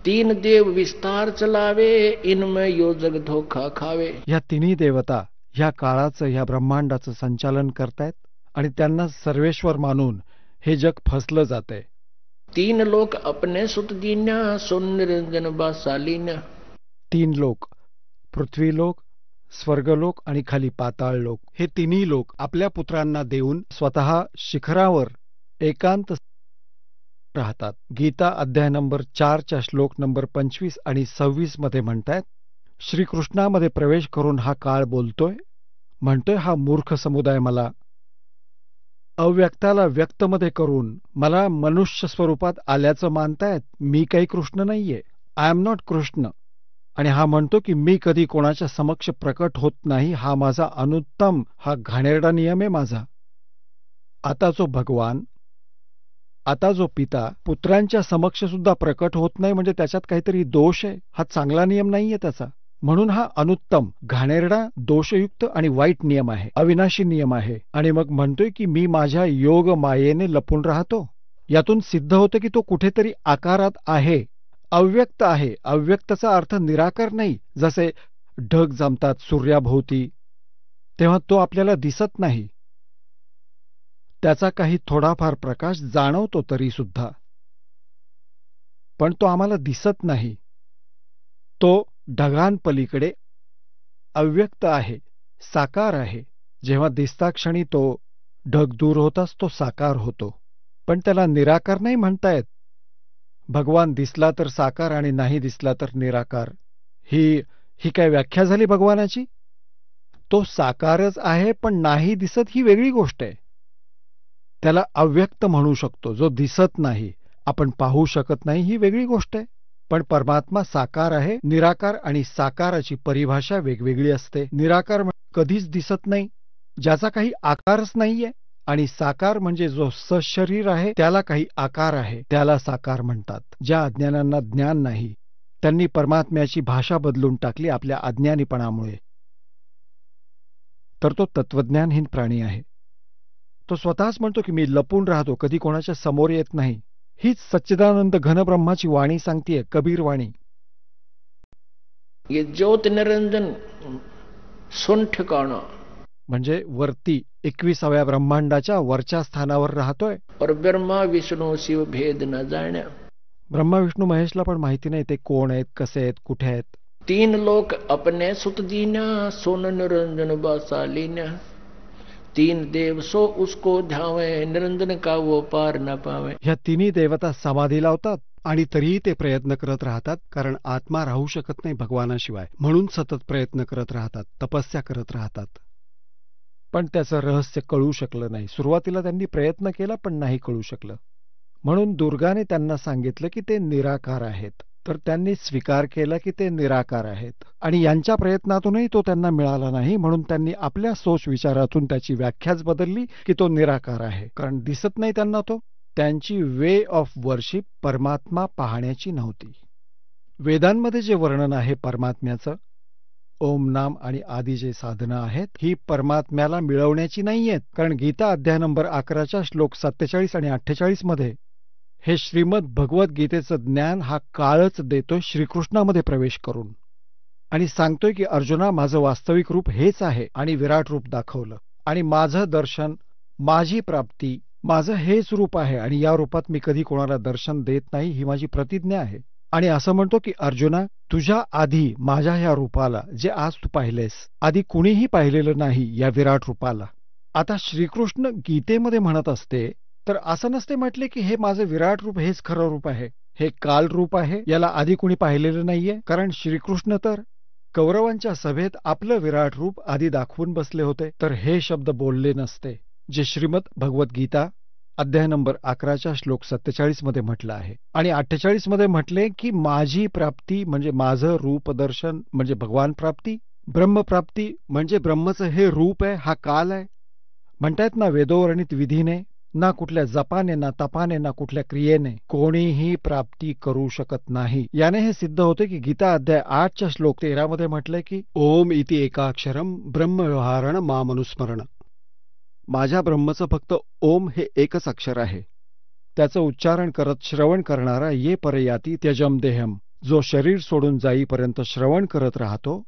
Speaker 2: 3 देव विस्तार चलावे, इनमें यो जग धोखा खावे.
Speaker 4: ह्या तिन्ही देवता ह्या काळाचं, ह्या ब्रह्मांडाचं संचालन करतायत आणि त्यांना सर्वेश्वर मानून हे जग फसलं जातंय.
Speaker 2: 3 लोक अपने सुत दीन्या, सोन निरंजन बासालीन्या.
Speaker 4: 3 लोक, पृथ्वीलोक, स्वर्गलोक आणि खाली पाताळ लोक, हे तिन्ही लोक आपल्या पुत्रांना देऊन स्वतः शिखरावर एकांत राहतात. गीता अध्याय नंबर 4च्या श्लोक नंबर 25 आणि 26 मध्ये म्हणतायत, श्रीकृष्णामध्ये प्रवेश करून हा काळ म्हणतोय हा मूर्ख समुदाय मला अव्यक्ताला व्यक्तमध्ये करून मला मनुष्य स्वरूपात आल्याचं मानतायत. मी काही कृष्ण नाहीये, आय एम नॉट कृष्ण. आणि हा म्हणतो की मी कधी कोणाच्या समक्ष प्रकट होत नाही, हा माझा अनुत्तम, हा घाणेरडा नियम आहे माझा. आता जो भगवान, आता जो पिता पुत्रांच्या समक्ष सुद्धा प्रकट होत नाही म्हणजे त्याच्यात काहीतरी दोष आहे, हा चांगला नियम नाहीये त्याचा. म्हणून हा अनुत्तम, घाणेरडा, दोषयुक्त आणि वाईट नियम आहे, अविनाशी नियम आहे. आणि मग म्हणतोय की मी माझ्या योग मायेने लपून राहतो. यातून सिद्ध होतं की तो कुठेतरी आकारात आहे, अव्यक्त आहे. अव्यक्तचा अर्थ निराकार नाही. जसे ढग जमतात सूर्याभोवती तेव्हा तो आपल्याला दिसत नाही, त्याचा काही थोडाफार प्रकाश जाणवतो तरी सुद्धा, पण तो आम्हाला दिसत नाही. तो ढगांपलीकडे अव्यक्त आहे, साकार आहे. जेव्हा दिसताक्षणी तो ढग दूर होताच तो साकार होतो, पण त्याला निराकार नाही म्हणतायत. भगवान दिसला तर साकार आणि नाही दिसला तर निराकार, ही काय व्याख्या झाली भगवानाची? तो साकारच आहे पण नाही दिसत ही वेगळी गोष्ट आहे. त्याला अव्यक्त म्हणू शकतो, जो दिसत नाही, आपण पाहू शकत नाही, ही वेगळी गोष्ट आहे. पण परमात्मा साकार आहे. निराकार आणि साकाराची परिभाषा वेगवेगळी असते. निराकार कधीच दिसत नाही, ज्याचा काही आकारच नाहीये. आणि साकार म्हणजे जो सशरीर आहे, त्याला काही आकार आहे, त्याला साकार म्हणतात. ज्या अज्ञानांना ज्ञान नाही त्यांनी परमात्म्याची भाषा बदलून टाकली आपल्या अज्ञानीपणामुळे. तर तो तत्वज्ञानहीन प्राणी आहे. तो स्वतःच म्हणतो की मी लपून राहतो, कधी कोणाच्या समोर येत नाही. हीच सच्चिदानंद घनब्रह्माची वाणी सांगतीये, कबीर वाणी.
Speaker 2: ये ज्योत निरंजन सुन ठिकाणा,
Speaker 4: म्हणजे वरती 21व्या ब्रह्मांडाच्या वरच्या स्थानावर राहतोय.
Speaker 2: और ब्रह्मा विष्णू शिव भेद न जाण्या.
Speaker 4: ब्रह्मा विष्णू महेशला पण माहिती नाही ते कोण आहेत, कसे आहेत, कुठे आहेत.
Speaker 2: 3 लोक अपने सुत दीन्या, सोन निरंजन बासालीन्या. 3 देव सो उसको ध्यावे, निरंजन का वो पार न पावे.
Speaker 4: ह्या तिन्ही देवता समाधी लावतात आणि तरीही ते प्रयत्न करत राहतात, कारण आत्मा राहू शकत नाही भगवानाशिवाय. म्हणून सतत प्रयत्न करत राहतात, तपस्या करत राहतात. पण त्याचं रहस्य कळू शकलं नाही. सुरुवातीला त्यांनी प्रयत्न केला पण नाही कळू शकलं. म्हणून दुर्गाने त्यांना सांगितलं की ते निराकार आहेत. तर त्यांनी स्वीकार केला की ते निराकार आहेत. आणि यांच्या प्रयत्नातूनही तो त्यांना मिळाला नाही, म्हणून त्यांनी आपल्या सोच विचारातून त्याची व्याख्याच बदलली की तो निराकार आहे. कारण दिसत नाही त्यांना तो. त्यांची वे ऑफ वर्शिप परमात्मा पाहण्याची नव्हती. वेदांमध्ये जे वर्णन आहे परमात्म्याचं, ओम नाम आणि आदी जे साधनं आहेत, ही परमात्म्याला मिळवण्याची नाहीयेत. कारण गीता अध्याय नंबर 11च्या श्लोक 47 आणि 48 मध्ये हे श्रीमद भगवद्गीतेचं ज्ञान हा काळच देतोय श्रीकृष्णामध्ये प्रवेश करून, आणि सांगतोय की अर्जुना, माझं वास्तविक रूप हेच आहे आणि विराट रूप दाखवलं. आणि माझं दर्शन, माझी प्राप्ती, माझं हेच रूप आहे आणि या रूपात मी कधी कोणाला दर्शन देत नाही, ही माझी प्रतिज्ञा आहे. आणि असं म्हणतो की अर्जुना, तुझ्या आधी माझ्या ह्या रूपाला, जे आज तू पाहिलेस, आधी कुणीही पाहिलेलं नाही या विराट रूपाला. आता श्रीकृष्ण गीतेमध्ये म्हणत असते तर असं नसते म्हटले की हे माझं विराट रूप हेच खरं रूप आहे, हे काल रूप आहे, याला आधी कुणी पाहिलेलं नाहीये. कारण श्रीकृष्ण तर कौरवांच्या सभेत आपलं विराट रूप आधी दाखवून बसले होते, तर हे शब्द बोलले नसते जे श्रीमद भगवद्गीता अध्याय नंबर 11च्या श्लोक 47 मध्ये म्हटलं आहे. आणि 48 मध्ये म्हटले की माझी प्राप्ती म्हणजे माझं रूपदर्शन म्हणजे भगवान प्राप्ती, ब्रह्मप्राप्ती म्हणजे ब्रह्मचं हे रूप आहे, हा काल आहे. म्हणतायत ना वेदोवर्णित विधीने, ना कुठल्या जपाने, ना तपाने, ना कुठल्या क्रियेने कोणीही प्राप्ती करू शकत नाही. याने हे सिद्ध होते की गीता अध्याय 8च्या श्लोक 13 मध्ये म्हटलंय की ओम इति एकाक्षरम ब्रह्मव्यवहारण मामनुस्मरण. माझ्या ब्रह्मचं फक्त ओम हे एकच अक्षर आहे. त्याचं उच्चारण करत श्रवण करणारा ये परयाती त्यजम देहम, जो शरीर सोडून जाईपर्यंत श्रवण करत राहतो,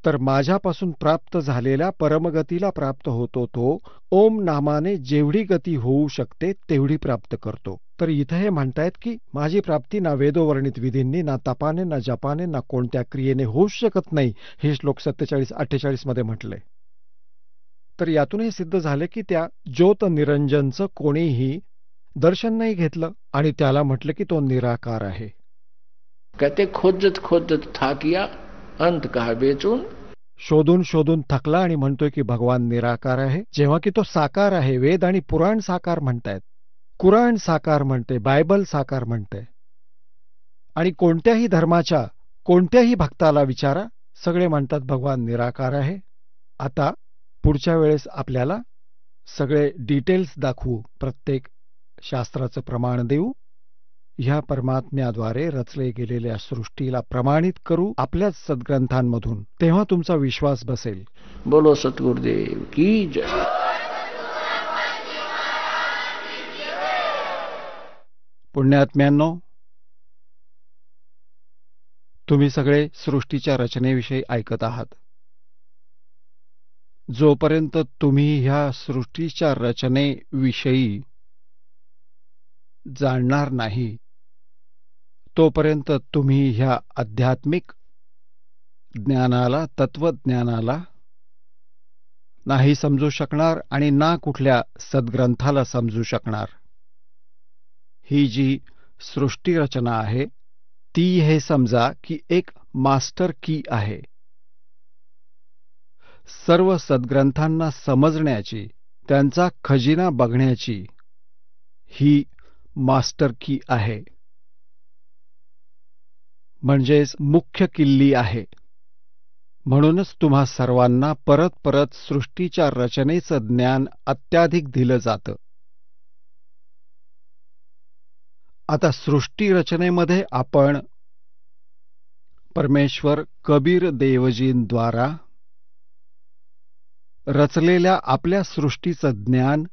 Speaker 4: तर माझ्यापासून प्राप्त झालेल्या परमगतीला प्राप्त होतो. तो ओम नामाने जेवढी गती होऊ शकते तेवढी प्राप्त करतो. तर इथं हे म्हणतायत की माझी प्राप्ती ना वेदोवर्णित विधींनी, ना तपाने, ना जपाने, ना कोणत्या क्रियेने होऊच शकत नाही, हे श्लोक 47-48 मध्ये म्हटलंय. तर यातून हे सिद्ध झाले की त्या ज्योत निरंजनचं कोणीही दर्शन नाही घेतलं आणि त्याला म्हटलं की तो निराकार आहे.
Speaker 2: कहते खोजत खोजत थाकिया, अंत कहा बेचून.
Speaker 4: शोधून शोधून थकला आणि म्हणतोय की भगवान निराकार आहे, जेव्हा की तो साकार आहे. वेद आणि पुराण साकार म्हणतायत, कुराण साकार म्हणते, बायबल साकार म्हणते. आणि कोणत्याही धर्माच्या कोणत्याही भक्ताला विचारा, सगळे म्हणतात भगवान निराकार आहे. आता पुढच्या वेळेस आपल्याला सगळे डिटेल्स दाखवू, प्रत्येक शास्त्राचं प्रमाण देऊ, ह्या परमात्म्याद्वारे रचले गेलेल्या सृष्टीला प्रमाणित करू आपल्याच सद्ग्रंथांमधून. तेव्हा तुमचा विश्वास बसेल.
Speaker 2: बोलो सद्गुरुदेव की जय.
Speaker 4: पुण्यात्म्यांनो, तुम्ही सगळे सृष्टीच्या रचनेविषयी ऐकत आहात. जोपर्यंत तुम्ही ह्या सृष्टीच्या रचनेविषयी जाणणार नाही, तोपर्यंत तुम्ही ह्या आध्यात्मिक ज्ञानाला, तत्वज्ञानाला नाही समजू शकणार आणि ना कुठल्या सद्ग्रंथाला समजू शकणार. ही जी सृष्टी रचना आहे ती हे समजा की एक मास्टर की आहे. सर्व सद्ग्रंथांना समजण्याची, त्यांचा खजिना बघण्याची ही मास्टर की आहे, म्हणजेच मुख्य किल्ली आहे. म्हणूनच तुम्हा सर्वांना परत परत सृष्टीच्या रचनेचं ज्ञान अत्याधिक दिलं जातं. आता सृष्टी रचनेमध्ये आपण परमेश्वर कबीर देवजींद्वारा रचलेल्या आपल्या सृष्टीचं ज्ञान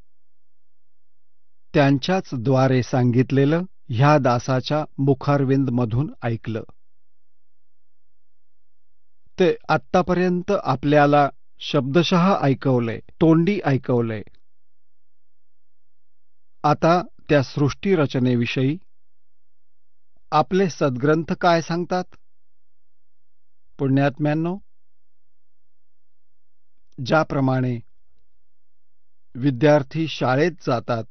Speaker 4: त्यांच्याच द्वारे सांगितलेलं ह्या दासाच्या मुखारविंदमधून ऐकलं. ते आत्तापर्यंत आपल्याला शब्दशः ऐकवलंय, तोंडी ऐकवलंय. आता त्या सृष्टी रचनेविषयी आपले सद्ग्रंथ काय सांगतात? पुण्यात्म्यांनो, ज्याप्रमाणे विद्यार्थी शाळेत जातात,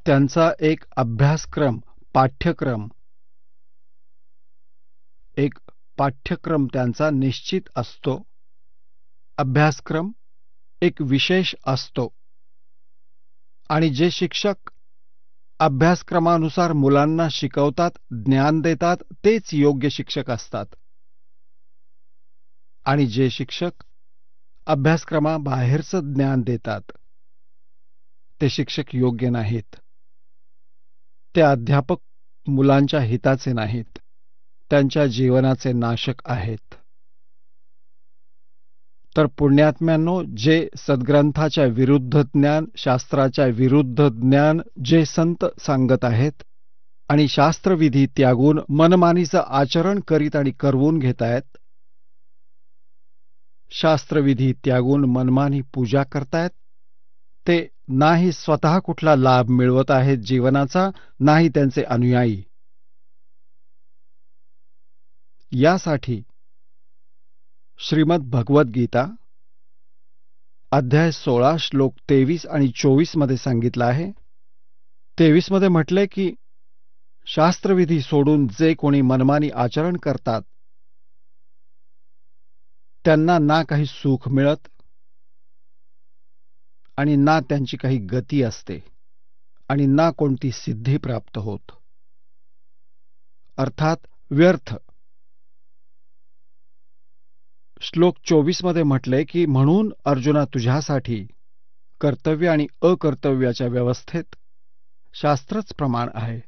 Speaker 4: त्यांचा एक अभ्यासक्रम, पाठ्यक्रम त्यांचा निश्चित असतो. अभ्यासक्रम एक विशेष असतो आणि जे शिक्षक अभ्यासक्रमानुसार मुलांना शिकवतात, ज्ञान देतात, तेच योग्य शिक्षक असतात. आणि जे शिक्षक अभ्यासक्रमाबाहेरचं ज्ञान देतात ते शिक्षक योग्य नाहीत. ते अध्यापक मुलांच्या हिताचे नाहीत, त्यांच्या जीवनाचे नाशक आहेत. तर पुण्यात्म्यांनो, जे सद्ग्रंथाच्या विरुद्ध ज्ञान, शास्त्राच्या विरुद्ध ज्ञान जे संत सांगत आहेत आणि शास्त्रविधी त्यागून मनमानीचं आचरण करीत आणि करवून घेत आहेत, शास्त्रविधी त्यागून मनमानी पूजा करतायत, ते नाही स्वतः कुठला लाभ मिळवत आहेत जीवनाचा, नाही त्यांचे अनुयायी. यासाठी श्रीमद भगवद्गीता अध्याय 16 श्लोक 23 आणि 24 मध्ये सांगितलं आहे. 23 मध्ये म्हटलंय की शास्त्रविधी सोडून जे कोणी मनमानी आचरण करतात त्यांना ना काही सुख मिळत आणि ना त्यांची काही गती असते आणि ना कोणती सिद्धी प्राप्त होत. अर्थात व्यर्थ. श्लोक 24 मध्ये म्हटले की म्हणून अर्जुना तुझ्यासाठी कर्तव्य आणि अकर्तव्याच्या व्यवस्थेत शास्त्रच प्रमाण आहे.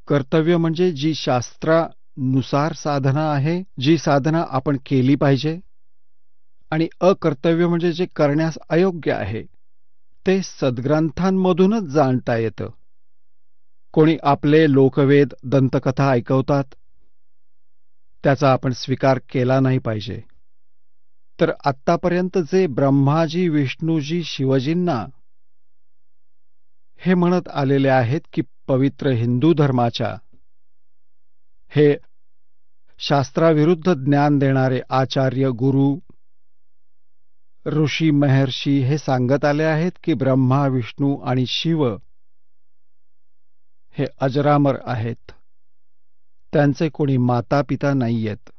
Speaker 4: कर्तव्य म्हणजे जी शास्त्रानुसार साधना आहे, जी साधना आपण केली पाहिजे, आणि अकर्तव्य म्हणजे जे करण्यास अयोग्य आहे ते सद्ग्रंथांमधूनच जाणता येतं. कोणी आपले लोकवेद दंतकथा ऐकवतात, त्याचा आपण स्वीकार केला नाही पाहिजे. तर आत्तापर्यंत जे ब्रह्माजी, विष्णूजी, शिवजींना हे म्हणत आलेले आहेत की पवित्र हिंदू धर्माच्या हे शास्त्राविरुद्ध ज्ञान देणारे आचार्य, गुरु, ऋषी, महर्षी हे सांगत आले आहेत की ब्रह्मा, विष्णू आणि शिव हे अजरामर आहेत, त्यांचे कोणी माता पिता नाहीयेत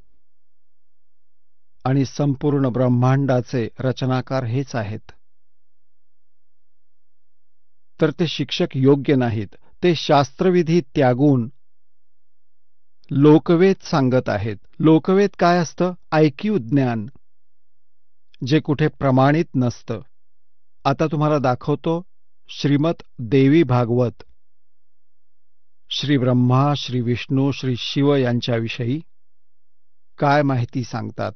Speaker 4: आणि संपूर्ण ब्रह्मांडाचे रचनाकार हेच आहेत. तर ते शिक्षक योग्य नाहीत. ते शास्त्रविधी त्यागून लोकवेद सांगत आहेत. लोकवेद काय असतं? ऐकीव ज्ञान, जे कुठे प्रमाणित नसतं. आता तुम्हाला दाखवतो श्रीमद देवी भागवत, श्री ब्रह्मा, श्री विष्णू, श्री शिव यांच्याविषयी काय माहिती सांगतात.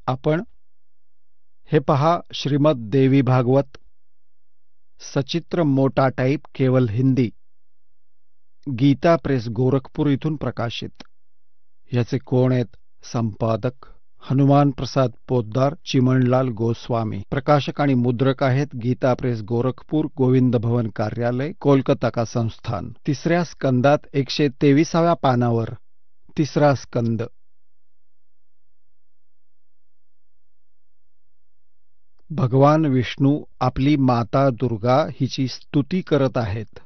Speaker 4: आपण हे पहा, श्रीमद देवी भागवत, सचित्र मोटा टाइप, केवल हिंदी, गीता प्रेस गोरखपूर इथून प्रकाशित. याचे कोण आहेत? संपादक हनुमान प्रसाद पोद्दार, चिमणलाल गोस्वामी. प्रकाशक आणि मुद्रक आहेत गीता प्रेस गोरखपूर, गोविंद भवन कार्यालय, कोलकाता का संस्थान. 3ऱ्या स्कंदात 123व्या पानावर 3रा स्कंद. भगवान विष्णू आपली माता दुर्गा हिची स्तुती करत आहेत.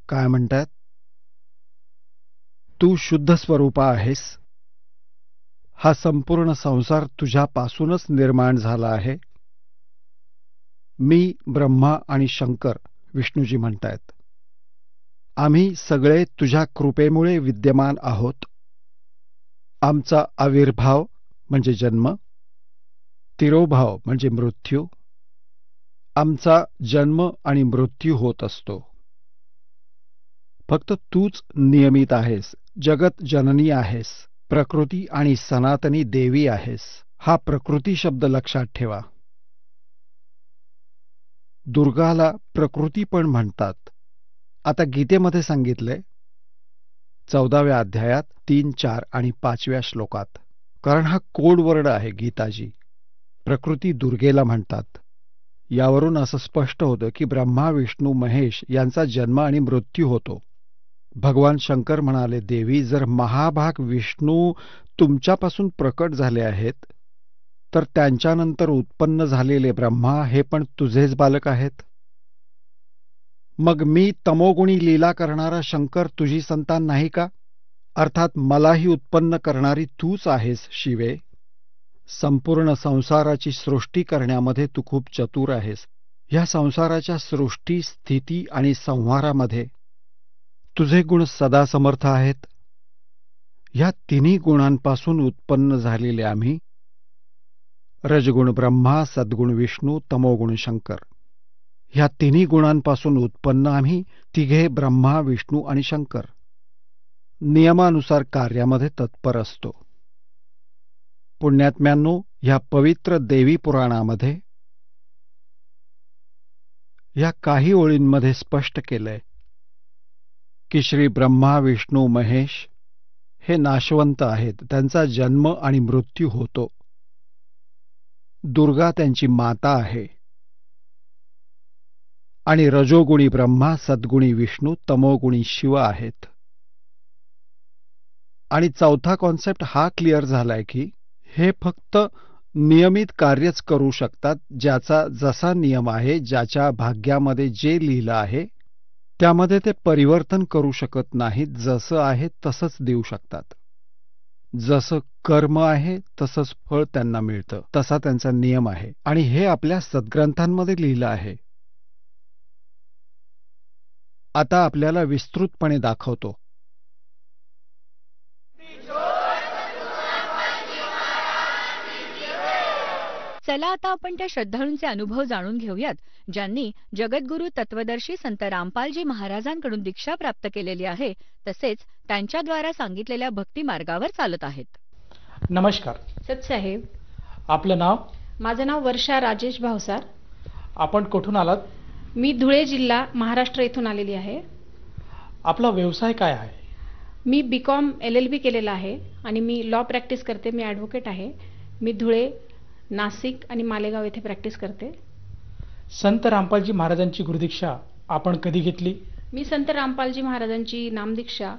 Speaker 4: काय म्हणतात? तू शुद्ध स्वरूपा आहेस. हा संपूर्ण संसार तुझ्यापासूनच निर्माण झाला आहे. मी, ब्रह्मा आणि शंकर, विष्णूजी म्हणतायत, आम्ही सगळे तुझ्या कृपेमुळे विद्यमान आहोत. आमचा आविर्भाव म्हणजे जन्म, तिरोभाव म्हणजे मृत्यू, आमचा जन्म आणि मृत्यू होत असतो. फक्त तूच नियमित आहेस, जगत जननी आहेस, प्रकृती आणि सनातनी देवी आहेस. हा प्रकृती शब्द लक्षात ठेवा. दुर्गाला प्रकृती पण म्हणतात. आता गीतेमध्ये सांगितले 14व्या अध्यायात 3, 4 आणि 5व्या श्लोकात, कारण हा कोड वर्ड आहे गीताजी. प्रकृती दुर्गेला म्हणतात. यावरून असं स्पष्ट होतं की ब्रह्मा, विष्णू, महेश यांचा जन्म आणि मृत्यू होतो. भगवान शंकर म्हणाले, देवी, जर महाभाग विष्णू तुमच्यापासून प्रकट झाले आहेत, तर त्यांच्यानंतर उत्पन्न झालेले ब्रह्मा हे पण तुझेच बालक आहेत. मग मी तमोगुणी लीला करणारा शंकर तुझी संतान नाही का? अर्थात मलाही उत्पन्न करणारी तूच आहेस शिवे. संपूर्ण संसाराची सृष्टी करण्यामध्ये तू खूप चतुर आहेस. या संसाराच्या सृष्टी, स्थिती आणि संहारामध्ये तुझे गुण सदा समर्थ आहेत. या तिन्ही गुणांपासून उत्पन्न झालेले आम्ही, रजगुण ब्रह्मा, सद्गुण विष्णू, तमोगुण शंकर, ह्या तिन्ही गुणांपासून उत्पन्न आम्ही तिघे ब्रह्मा, विष्णू आणि शंकर नियमानुसार कार्यामध्ये तत्पर असतो. पुण्यात्म्यांनो, ह्या पवित्र देवी पुराणामध्ये या काही ओळींमध्ये स्पष्ट केलंय की श्री ब्रह्मा, विष्णू, महेश हे नाशवंत आहेत. त्यांचा जन्म आणि मृत्यू होतो. दुर्गा त्यांची माता आहे. आणि रजोगुणी ब्रह्मा, सद्गुणी विष्णू, तमोगुणी शिव आहेत. आणि चौथा कॉन्सेप्ट हा क्लिअर झालाय की हे फक्त नियमित कार्यच करू शकतात. ज्याचा जसा नियम आहे, ज्याच्या भाग्यामध्ये जे लिहिलं आहे त्यामध्ये ते परिवर्तन करू शकत नाहीत. जसं आहे तसंच देऊ शकतात. जसं कर्म आहे तसंच फळ त्यांना मिळतं. तसा त्यांचा नियम आहे आणि हे आपल्या सद्ग्रंथांमध्ये लिहिलं आहे. आता आपल्याला विस्तृतपणे दाखवतो.
Speaker 1: चला आता आपण त्या श्रद्धाळूंचे अनुभव जाणून घेऊयात, ज्यांनी जगद्गुरू तत्वदर्शी संत रामपालजी महाराजांकडून दीक्षा प्राप्त केलेली आहे, तसेच त्यांच्याद्वारा सांगितलेल्या भक्ती मार्गावर चालत आहेत.
Speaker 5: नमस्कार.
Speaker 6: सतसाहेब,
Speaker 5: आपलं नाव?
Speaker 6: माझं नाव वर्षा राजेश भावसार.
Speaker 5: आपण कुठून आलात?
Speaker 6: मी धुळे जिल्हा महाराष्ट्र येथून आलेली आहे.
Speaker 5: आपला व्यवसाय काय आहे?
Speaker 6: मी BCom LLB केलेला आहे आणि मी लॉ प्रॅक्टिस करते. मी ॲडव्होकेट आहे. मी धुळे, नाशिक आणि मालेगाव येथे प्रॅक्टिस करते.
Speaker 5: संत रामपालजी महाराजांची गुरुदीक्षा आपण कधी घेतली?
Speaker 6: मी संत रामपालजी महाराजांची नामदीक्षा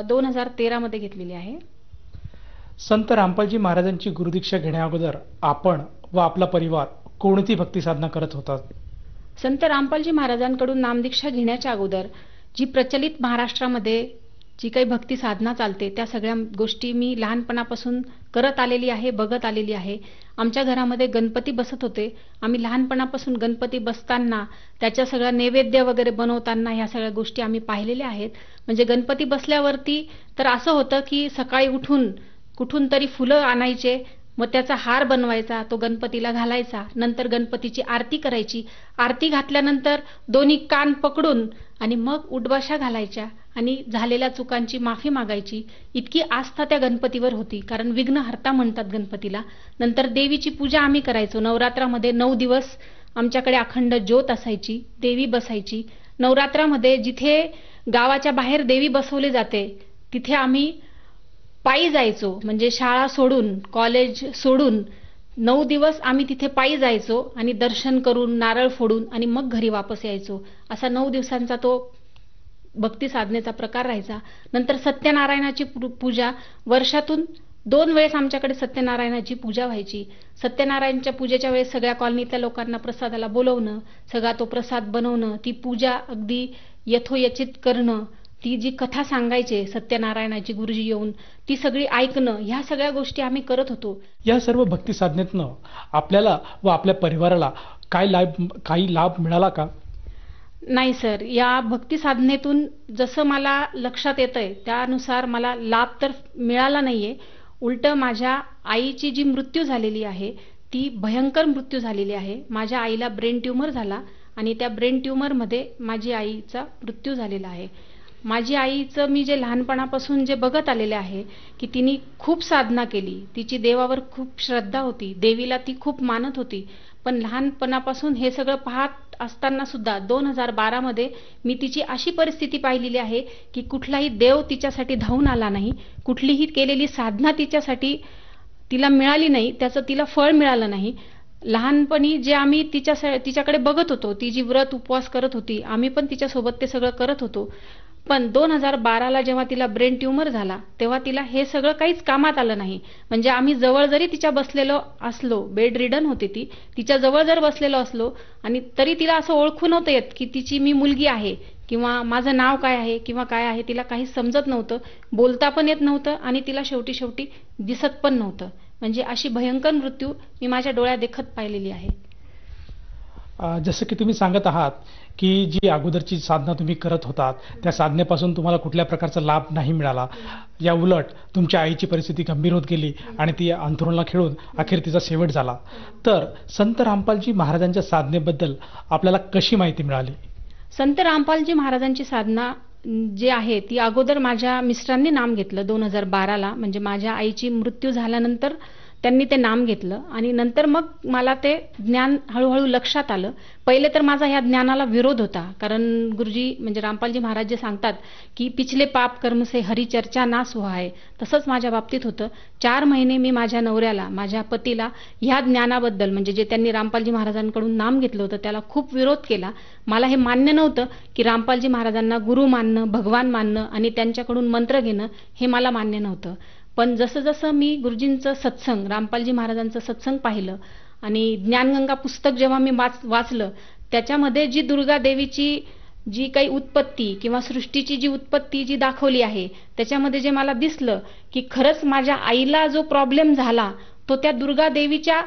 Speaker 6: 2013 मध्ये घेतलेली आहे.
Speaker 5: संत रामपालजी महाराजांची गुरुदीक्षा घेण्याअगोदर आपण व आपला परिवार कोणती भक्ती साधना करत होतात?
Speaker 6: संत रामपालजी महाराजांकडून नामदीक्षा घेण्याच्या अगोदर जी प्रचलित महाराष्ट्रामध्ये जी काही भक्ती साधना चालते त्या सगळ्या गोष्टी मी लहानपणापासून करत आलेली आहे, बघत आलेली आहे. आमच्या घरामध्ये गणपती बसत होते. आम्ही लहानपणापासून गणपती बसताना त्याच्या सगळ्या नैवेद्य वगैरे बनवताना ह्या सगळ्या गोष्टी आम्ही पाहिलेल्या आहेत. म्हणजे गणपती बसल्यावरती तर असं होतं की सकाळी उठून कुठून तरी फुलं आणायचे, मग त्याचा हार बनवायचा, तो गणपतीला घालायचा, नंतर गणपतीची आरती करायची. आरती घातल्यानंतर दोन्ही कान पकडून आणि मग उठबशा घालायच्या आणि झालेल्या चुकांची माफी मागायची. इतकी आस्था त्या गणपतीवर होती, कारण विघ्नहर्ता म्हणतात गणपतीला. नंतर देवीची पूजा आम्ही करायचो. नवरात्रामध्ये 9 दिवस आमच्याकडे अखंड ज्योत असायची, देवी बसायची. नवरात्रामध्ये जिथे गावाच्या बाहेर देवी बसवली जाते तिथे आम्ही पायी जायचो. म्हणजे शाळा सोडून, कॉलेज सोडून 9 दिवस आम्ही तिथे पायी जायचो आणि दर्शन करून, नारळ फोडून आणि मग घरी वापस यायचो. असा 9 दिवसांचा तो भक्ती साधनेचा प्रकार राहायचा. नंतर सत्यनारायणाची पूजा वर्षातून 2 वेळेस आमच्याकडे सत्यनारायणाची पूजा व्हायची. सत्यनारायणच्या पूजेच्या वेळेस सगळ्या कॉलनीतल्या लोकांना प्रसादाला बोलवणं, सगळा तो प्रसाद बनवणं, ती पूजा अगदी यथोचित करणं, ती जी कथा सांगायचे सत्यनारायणाची गुरुजी येऊन ती सगळी ऐकणं, ह्या सगळ्या गोष्टी आम्ही करत होतो.
Speaker 5: या सर्व भक्ती साधनेतनं आपल्याला व आपल्या परिवाराला काही लाभ मिळाला का?
Speaker 6: नाही सर, या भक्ती साधनेतून जसं मला लक्षात येतंय त्यानुसार मला लाभ तर मिळाला नाहीये. उलट माझ्या आईची जी मृत्यू झालेली आहे ती भयंकर मृत्यू झालेली आहे. माझ्या आईला ब्रेन ट्यूमर झाला आणि त्या ब्रेन ट्यूमरमध्ये माझी आईचा मृत्यू झालेला आहे. माझी आईचं मी जे लहानपणापासून जे बघत आलेले आहे की तिने खूप साधना केली, तिची देवावर खूप श्रद्धा होती, देवीला ती खूप मानत होती. पण लहानपणापासून हे सगळं पाहत असताना सुद्धा 2012 मध्ये मी तिची अशी परिस्थिती पाहिलेली आहे की कुठलाही देव तिच्यासाठी धावून आला नाही, कुठलीही केलेली साधना तिला मिळाली नाही, त्याचं तिला फळ मिळालं नाही. लहानपणी जे आम्ही तिच्याकडे बघत होतो, ती जी व्रत उपवास करत होती, आम्ही पण तिच्यासोबत ते सगळं करत होतो. पण 2012ला जेव्हा तिला ब्रेन ट्यूमर झाला तेव्हा तिला हे सगळं काहीच कामात आलं नाही. म्हणजे आम्ही जवळ जरी तिच्या बसलेलो असलो, बेड रिडन होती ती, तिच्या जवळ जर बसलेलो असलो आणि तरी तिला असं ओळखू नव्हतं येत की तिची मी मुलगी आहे किंवा माझं नाव काय आहे किंवा काय आहे. तिला काहीच समजत नव्हतं, बोलता पण येत नव्हतं आणि तिला शेवटी दिसत पण नव्हतं. म्हणजे अशी भयंकर मृत्यू मी माझ्या डोळ्यात देखत पाहिलेली आहे.
Speaker 5: जसं की तुम्ही सांगत आहात की जी अगोदरची साधना तुम्ही करत होतात त्या साधनेपासून तुम्हाला कुठल्या प्रकारचा लाभ नाही मिळाला, या उलट तुमच्या आईची परिस्थिती गंभीर होत गेली आणि ती अंथरुणाला खिळून अखेर तिचा शेवट झाला. तर संत रामपालजी महाराजांच्या साधनेबद्दल आपल्याला कशी माहिती मिळाली?
Speaker 6: संत रामपालजी महाराजांची साधना जी आहे ती अगोदर माझ्या मिस्टरांनी नाम घेतलं 2012ला. म्हणजे माझ्या आईची मृत्यू झाल्यानंतर त्यांनी ते नाम घेतलं आणि नंतर मग मला ते ज्ञान हळूहळू लक्षात आलं. पहिले तर माझा ह्या ज्ञानाला विरोध होता, कारण गुरुजी म्हणजे रामपालजी महाराज जे सांगतात की पिछले पाप कर्म से हरी चर्चा ना सुहाय, तसंच माझ्या बाबतीत होतं. 4 महिने मी माझ्या नवऱ्याला, माझ्या पतीला ह्या ज्ञानाबद्दल म्हणजे जे त्यांनी रामपालजी महाराजांकडून नाम घेतलं होतं त्याला खूप विरोध केला. मला हे मान्य नव्हतं की रामपालजी महाराजांना गुरु मानणं, भगवान मानणं आणि त्यांच्याकडून मंत्र घेणं हे मला मान्य नव्हतं. पण जसं जसं मी गुरुजींचं सत्संग, रामपालजी महाराजांचं सत्संग पाहिलं आणि ज्ञानगंगा पुस्तक जेव्हा मी वाचलं त्याच्यामध्ये जी दुर्गा देवीची जी काही उत्पत्ती किंवा सृष्टीची जी उत्पत्ती जी दाखवली आहे त्याच्यामध्ये जे मला दिसलं की खरंच माझ्या आईला जो प्रॉब्लेम झाला तो त्या दुर्गा देवीच्या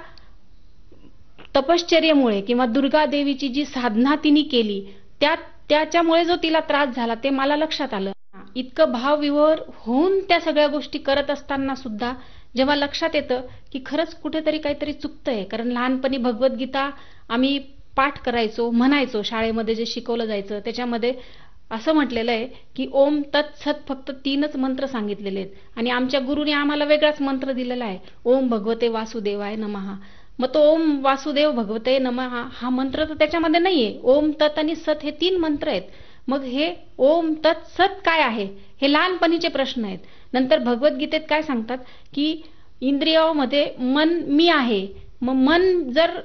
Speaker 6: तपश्चर्येमुळे किंवा दुर्गा देवीची जी साधना तिने केली त्याच्यामुळे जो तिला त्रास झाला ते मला लक्षात आलं. इतकं भावविव्हर होऊन त्या सगळ्या गोष्टी करत असताना सुद्धा जेव्हा लक्षात येतं की खरंच कुठेतरी काहीतरी चुकतंय, कारण लहानपणी भगवद्गीता आम्ही पाठ करायचो, म्हणायचो, शाळेमध्ये जे शिकवलं जायचं त्याच्यामध्ये असं म्हटलेलं आहे की ओम तत् सत फक्त 3च मंत्र सांगितलेले आहेत आणि आमच्या गुरुने आम्हाला वेगळाच मंत्र दिलेला आहे, ओम भगवते वासुदेवाय नमः. मग तो ओम वासुदेव भगवते नमः हा मंत्र तर त्याच्यामध्ये नाहीये. ओम तत् आणि सत हे 3 मंत्र आहेत. मग हे ओम तत् सत काय आहे, हे लहानपणीचे प्रश्न आहेत. नंतर भगवद्गीतेत काय सांगतात की इंद्रियामध्ये मन मी आहे. मग मन जर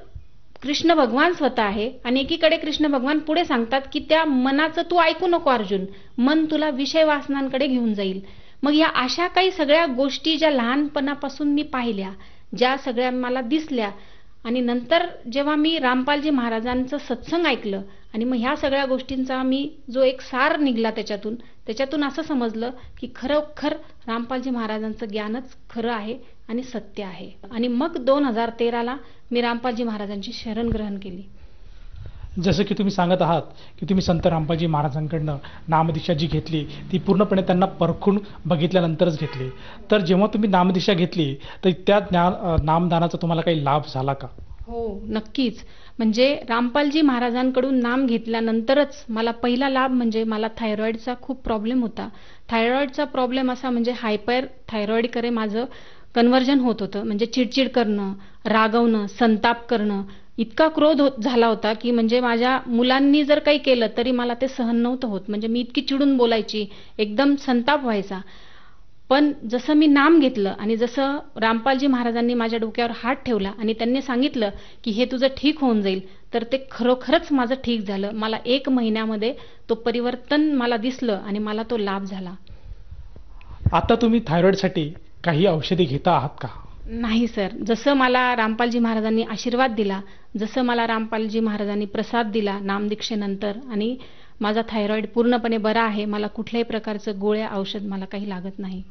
Speaker 6: कृष्ण भगवान स्वतः आहे आणि एकीकडे कृष्ण भगवान पुढे सांगतात की त्या मनाचं तू ऐकू नको अर्जुन, मन तुला विषय वासनांकडे घेऊन जाईल. मग या अशा काही सगळ्या गोष्टी ज्या लहानपणापासून मी पाहिल्या, ज्या सगळ्या मला दिसल्या आणि नंतर जेव्हा मी रामपालजी महाराजांचं सत्संग ऐकलं आणि मग ह्या सगळ्या गोष्टींचा मी जो एक सार निघला त्याच्यातून असं समजलं की खरोखर रामपालजी महाराजांचं ज्ञानच खरं आहे आणि सत्य आहे. आणि मग 2013ला मी रामपालजी महाराजांची शरण ग्रहण केली.
Speaker 5: जसं की तुम्ही सांगत आहात की तुम्ही संत रामपालजी महाराजांकडनं नामदीक्षा जी घेतली ती पूर्णपणे त्यांना परखून बघितल्यानंतरच घेतली. तर जेव्हा तुम्ही नामदीक्षा घेतली तर त्या नामदानाचा तुम्हाला काही लाभ झाला का?
Speaker 6: हो, नक्कीच. म्हणजे रामपालजी महाराजांकडून नाम घेतल्यानंतरच मला पहिला लाभ म्हणजे मला थायरॉइडचा खूप प्रॉब्लेम होता. थायरॉइडचा प्रॉब्लेम असा म्हणजे हायपर थायरॉइडकडे माझं कन्व्हर्जन होत होतं. म्हणजे चिडचिड करणं, रागवणं, संताप करणं, इतका क्रोध झाला होता की म्हणजे माझ्या मुलांनी जर काही केलं तरी मला ते सहन नव्हतं होत. म्हणजे मी इतकी चिडून बोलायची, एकदम संताप व्हायचा. पण जसं मी नाम घेतलं आणि जसं रामपालजी महाराजांनी माझ्या डोक्यावर हात ठेवला आणि त्यांनी सांगितलं की हे तुझं ठीक होऊन जाईल, तर ते खरोखरच माझं ठीक झालं. मला 1 महिन्यामध्ये तो परिवर्तन मला दिसलं आणि मला तो लाभ झाला.
Speaker 5: आता तुम्ही थायरॉइडसाठी काही औषधी घेता आहात का?
Speaker 6: नाही सर, जसं मला रामपालजी महाराजांनी आशीर्वाद दिला, जसं मला रामपालजी महाराजांनी प्रसाद दिला नामदीक्षेनंतर आणि माझा थायरॉइड पूर्णपणे बरा आहे. मला कुठल्याही प्रकारचं गोळ्या औषध मला काही लागत नाही.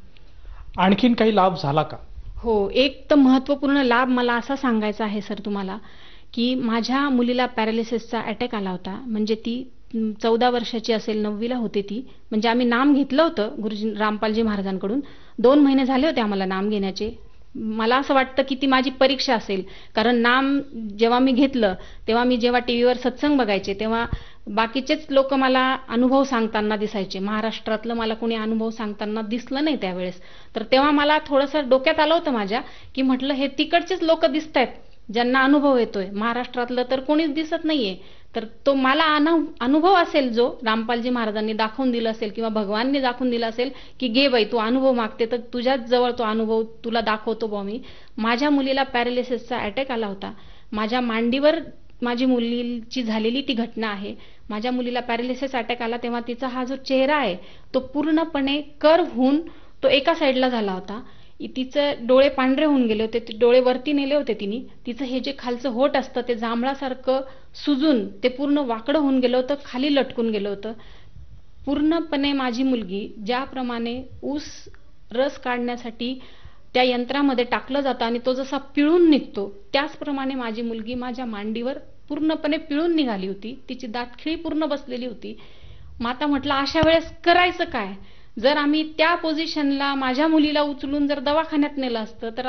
Speaker 5: आणखीन काही लाभ झाला का?
Speaker 6: हो, एक तर महत्त्वपूर्ण लाभ मला असा सांगायचा आहे सर तुम्हाला की माझ्या मुलीला पॅरालिसिसचा अटॅक आला होता. म्हणजे ती 14 वर्षाची असेल, 9वीला होते ती. म्हणजे आम्ही नाम घेतलं होतं गुरुजी रामपालजी महाराजांकडून. 2 महिने झाले होते आम्हाला नाम घेण्याचे. मला असं वाटतं की ती माझी परीक्षा असेल, कारण नाम जेव्हा मी घेतलं तेव्हा मी जेव्हा टीव्हीवर सत्संग बघायचे तेव्हा बाकीचेच लोक मला अनुभव सांगताना दिसायचे. महाराष्ट्रातलं मला कोणी अनुभव सांगताना दिसलं नाही त्यावेळेस. तर तेव्हा मला थोडंसं डोक्यात आलं होतं माझ्या की म्हटलं हे तिकडचेच लोक दिसत आहेत ज्यांना अनुभव येतोय, महाराष्ट्रातलं तर कोणीच दिसत नाहीये. तर तो मला अनुभव असेल जो रामपालजी महाराजांनी दाखवून दिला असेल किंवा भगवानने दाखवून दिला असेल की घे बाई तू अनुभव मागते तर तुझ्याच जवळ तो अनुभव तुला दाखवतो बा मी. माझ्या मुलीला पॅरालिसिसचा अटॅक आला होता. माझ्या मांडीवर माझी मुलीची झालेली ती घटना आहे. माझ्या मुलीला पॅरालिसिस अटॅक आला तेव्हा तिचा हा जो चेहरा आहे तो पूर्णपणे कर्व्ह होऊन तो एका साईडला झाला होता. तिचे डोळे पांढरे होऊन गेले होते, ते डोळे वरती नेले होते तिने. तिचं हे जे खालचं होठ असतं ते जांभळासारखं सुजून ते पूर्ण वाकडं होऊन गेलं होतं, खाली लटकून गेलं होतं. पूर्णपणे माझी मुलगी ज्याप्रमाणे ऊस रस काढण्यासाठी त्या यंत्रामध्ये टाकलं जातं आणि तो जसा पिळून निघतो त्याचप्रमाणे माझी मुलगी माझ्या मांडीवर पूर्णपणे पिळून निघाली होती. तिची दातखिळी पूर्ण बसलेली होती. माता म्हटलं अशा वेळेस करायचं काय? जर आम्ही त्या पोझिशनला माझ्या मुलीला उचलून जर दवाखान्यात नेलं असतं तर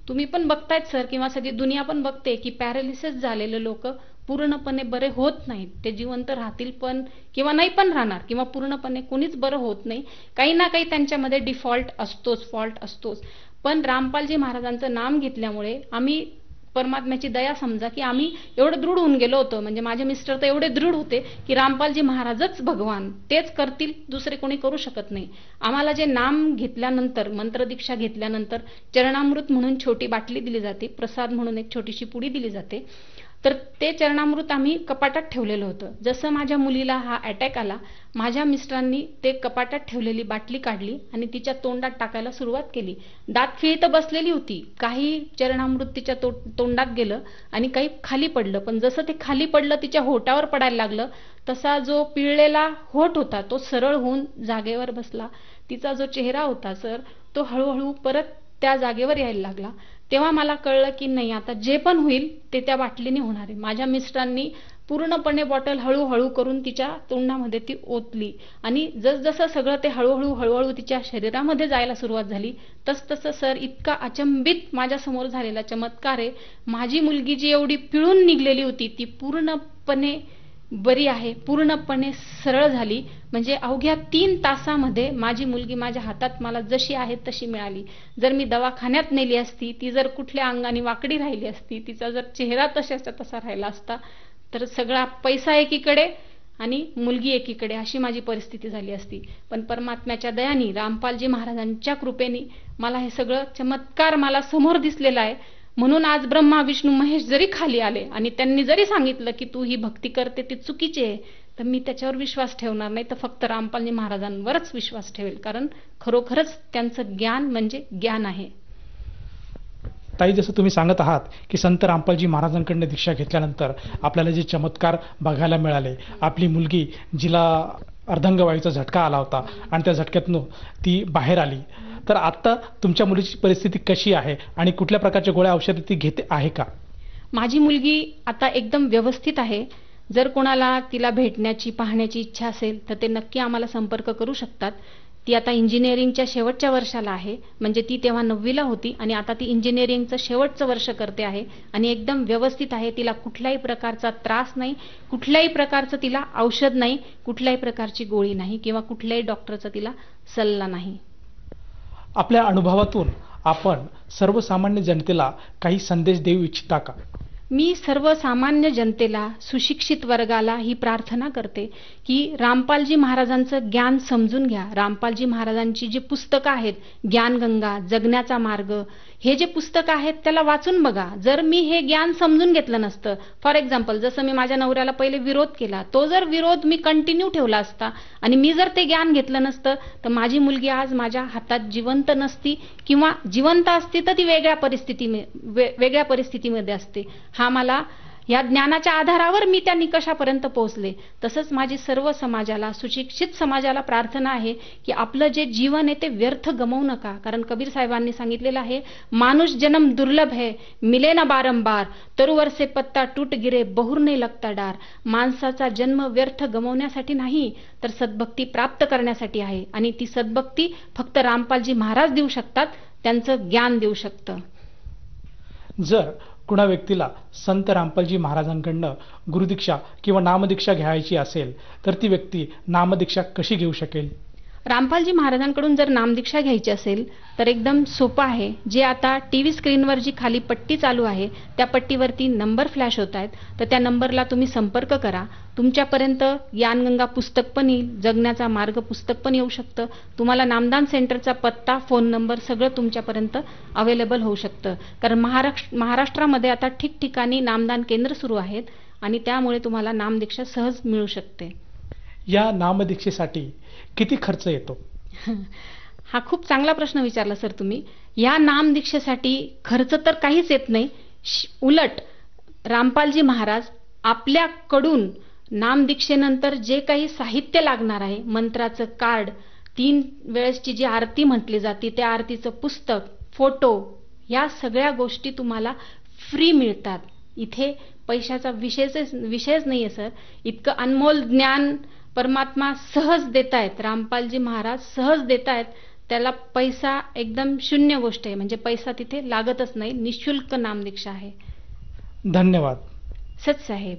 Speaker 6: तुम्ही पण बघतायत सर किंवा सगळी दुनिया पण बघते की पॅरालिसिस झालेले लोक पूर्णपणे बरे होत नाहीत. ते जिवंत राहतील पण किंवा नाही पण राहणार किंवा पूर्णपणे कोणीच बरं होत नाही. काही ना काही त्यांच्यामध्ये डिफॉल्ट असतोच, फॉल्ट असतोच. पण रामपालजी महाराजांचं नाम घेतल्यामुळे आम्ही परमात्म्याची दया समजा की आम्ही एवढं दृढ होऊन गेलो होतो. म्हणजे माझे मिस्टर तर एवढे दृढ होते की रामपालजी महाराजच भगवान, तेच करतील, दुसरे कोणी करू शकत नाही. आम्हाला जे नाम घेतल्यानंतर, मंत्रदीक्षा घेतल्यानंतर चरणामृत म्हणून छोटी बाटली दिली जाते, प्रसाद म्हणून एक छोटीशी पुडी दिली जाते. तर ते चरणामृत आम्ही कपाटात ठेवलेलं होतं. जसं माझ्या मुलीला हा अटॅक आला, माझ्या मिस्टरांनी ते कपाटात ठेवलेली बाटली काढली आणि तिच्या तोंडात टाकायला सुरुवात केली. दातखिळी तर बसलेली होती, काही चरणामृत तिच्या तोंडात गेलं आणि काही खाली पडलं. पण जसं ते खाली पडलं तिच्या होठावर पडायला लागलं तसा जो पिळलेला होठ होता तो सरळ होऊन जागेवर बसला. तिचा जो चेहरा होता सर तो हळूहळू परत त्या जागेवर यायला लागला. तेव्हा मला कळलं की नाही, आता जे पण होईल ते त्या बाटलीने होणार आहे. माझ्या मिस्टरांनी पूर्णपणे बॉटल हळूहळू करून तिच्या तोंडामध्ये ती ओतली आणि जसजसं सगळं ते हळूहळू तिच्या शरीरामध्ये जायला सुरुवात झाली, तसतसं सर इतका अचंबित माझ्यासमोर झालेला चमत्कार आहे. माझी मुलगी जी एवढी पिळून निघलेली होती ती पूर्णपणे बरी आहे, पूर्णपणे सरळ झाली. म्हणजे अवघ्या 3 तासामध्ये माझी मुलगी माझ्या हातात मला जशी आहे तशी मिळाली. जर मी दवाखान्यात नेली असती, ती जर कुठल्या अंगाने वाकडी राहिली असती, तिचा जर चेहरा तशाचा तसा राहिला असता, तर सगळा पैसा एकीकडे आणि मुलगी एकीकडे अशी माझी परिस्थिती झाली असती. पण परमात्म्याच्या दयाने, रामपालजी महाराजांच्या कृपेने मला हे सगळं चमत्कार मला समोर दिसलेला आहे. म्हणून आज ब्रह्मा विष्णू महेश जरी खाली आले आणि त्यांनी जरी सांगितलं की तू ही भक्ती करते ती चुकीची आहे, तर मी त्याच्यावर विश्वास ठेवणार नाही, तर फक्त रामपालजी महाराजांवरच विश्वास ठेवेल. कारण खरोखरच त्यांचं ज्ञान म्हणजे ज्ञान आहे.
Speaker 5: ताई, जसं तुम्ही सांगत आहात की संत रामपालजी महाराजांकडून दीक्षा घेतल्यानंतर आपल्याला जे चमत्कार बघायला मिळाले, आपली मुलगी जिला अर्धांगवायूचा झटका आला होता आणि त्या झटक्यातून ती बाहेर आली, तर आता तुमच्या मुलीची परिस्थिती कशी आहे आणि कुठल्या प्रकारच्या गोळ्या औषधे ती घेते आहे का?
Speaker 6: माझी मुलगी आता एकदम व्यवस्थित आहे. जर कोणाला तिला भेटण्याची पाहण्याची इच्छा असेल तर ते नक्की आम्हाला संपर्क करू शकतात. ती आता इंजिनिअरिंगच्या शेवटच्या वर्षाला आहे, म्हणजे ती तेव्हा 9वीला होती आणि आता ती इंजिनिअरिंगचं शेवटचं वर्ष करते आहे आणि एकदम व्यवस्थित आहे. तिला कुठल्याही प्रकारचा त्रास नाही, कुठल्याही प्रकारचं तिला औषध नाही, कुठल्याही प्रकारची गोळी नाही किंवा कुठल्याही डॉक्टरचा तिला सल्ला नाही.
Speaker 5: आपल्या अनुभवातून आपण सर्वसामान्य जनतेला काही संदेश देऊ इच्छिता का?
Speaker 6: मी सर्वसामान्य जनतेला, सुशिक्षित वर्गाला ही प्रार्थना करते की रामपालजी महाराजांचं ज्ञान समजून घ्या. रामपालजी महाराजांची जी पुस्तकं आहेत, ज्ञानगंगा, जगण्याचा मार्ग, हे जे पुस्तक आहेत त्याला वाचून बघा. जर मी हे ज्ञान समजून घेतलं नसतं, फॉर एक्झाम्पल जसं मी माझ्या नवऱ्याला पहिले विरोध केला, तो जर विरोध मी कंटिन्यू ठेवला असता आणि मी जर ते ज्ञान घेतलं नसतं, तर माझी मुलगी आज माझ्या हातात जिवंत नसती किंवा जिवंत असती तर ती वेगळ्या परिस्थितीमध्ये असते. हा मला या ज्ञानाच्या आधारावर मी त्या निकषापर्यंत पोहोचले. तसंच माझी सर्व समाजाला, सुशिक्षित समाजाला प्रार्थना आहे की आपलं जे जीवन आहे ते व्यर्थ गमवू नका. कारण कबीर साहेबांनी सांगितलेलं आहे, मानुष जन्म दुर्लभ है, मिले ना बारंबार, तरुवर से पत्ता टूट गिरे, बहुर नहीं लगता डार. माणसाचा जन्म व्यर्थ गमवण्यासाठी नाही, तर सद्भक्ती प्राप्त करण्यासाठी आहे आणि ती सद्भक्ती फक्त रामपालजी महाराज देऊ शकतात, त्यांचं ज्ञान देऊ शकतं.
Speaker 5: जर कुणा व्यक्तीला संत रामपालजी महाराजांकडनं गुरुदीक्षा किंवा नामदीक्षा घ्यायची असेल तर ती व्यक्ती नामदीक्षा कशी घेऊ शकेल?
Speaker 6: रामपालजी महाराजांकडून जर नामदीक्षा घ्यायची असेल तर एकदम सोपं आहे. जे आता टीव्ही स्क्रीनवर जी खाली पट्टी चालू आहे त्या पट्टीवरती नंबर फ्लॅश होत आहेत, तर त्या नंबरला तुम्ही संपर्क करा. तुमच्यापर्यंत ज्ञानगंगा पुस्तक पण येईल, जगण्याचा मार्ग पुस्तक पण येऊ शकतं. तुम्हाला नामदान सेंटरचा पत्ता, फोन नंबर सगळं तुमच्यापर्यंत अवेलेबल होऊ शकतं. कारण महाराष्ट्रामध्ये आता ठिकठिकाणी नामदान केंद्र सुरू आहेत आणि त्यामुळे तुम्हाला नामदीक्षा सहज मिळू शकते.
Speaker 5: या नामदीक्षेसाठी किती खर्च येतो?
Speaker 6: हा खूप चांगला प्रश्न विचारला सर तुम्ही. या नामदीक्षेसाठी खर्च तर काहीच येत नाही. उलट रामपालजी महाराज आपल्याकडून नामदीक्षेनंतर जे काही साहित्य लागणार आहे, मंत्राचं कार्ड, 3 वेळेसची जी आरती म्हटली जाते त्या आरतीचं पुस्तक, फोटो, या सगळ्या गोष्टी तुम्हाला फ्री मिळतात. इथे पैशाचा विषयच नाहीये सर. इतकं अनमोल ज्ञान परमात्मा सहज देतायत, रामपालजी महाराज सहज देतायत. त्याला पैसा एकदम शून्य गोष्ट आहे, म्हणजे पैसा तिथे लागतच नाही. निशुल्क नामदीक्षा आहे.
Speaker 5: धन्यवाद.
Speaker 6: सत साहेब.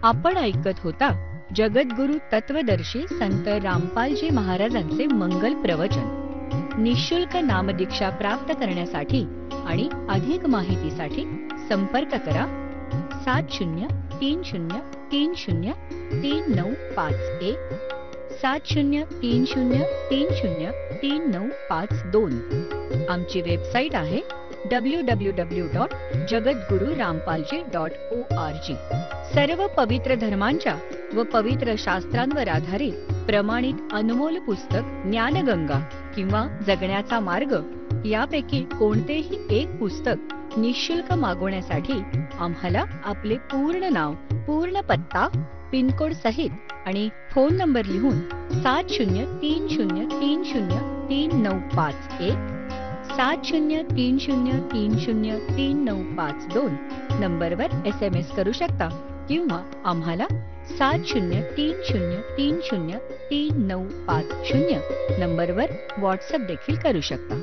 Speaker 1: आपण ऐकत होता जगद्गुरु तत्वदर्शी संत रामपालजी महाराजांचे मंगल प्रवचन. निशुल्क नामदीक्षा प्राप्त करण्यासाठी आणि अधिक माहितीसाठी संपर्क करा 7030303951 7030303952. आमची वेबसाईट आहे www.jagadgururampalji.org. सर्व पवित्र धर्मांच्या व पवित्र शास्त्रांवर आधारित प्रमाणित अनमोल पुस्तक ज्ञानगंगा किंवा जगण्याचा मार्ग यापैकी कोणतेही एक पुस्तक निशुल्क मागवण्यासाठी आम्हाला आपले पूर्ण नाव, पूर्ण पत्ता, पिनकोड सहित आणि फोन नंबर लिहून 7030303951 7030303952 नंबरवर SMS करू शकता किंवा आम्हाला 7030303950 नंबरवर व्हॉट्सअप देखील करू शकता.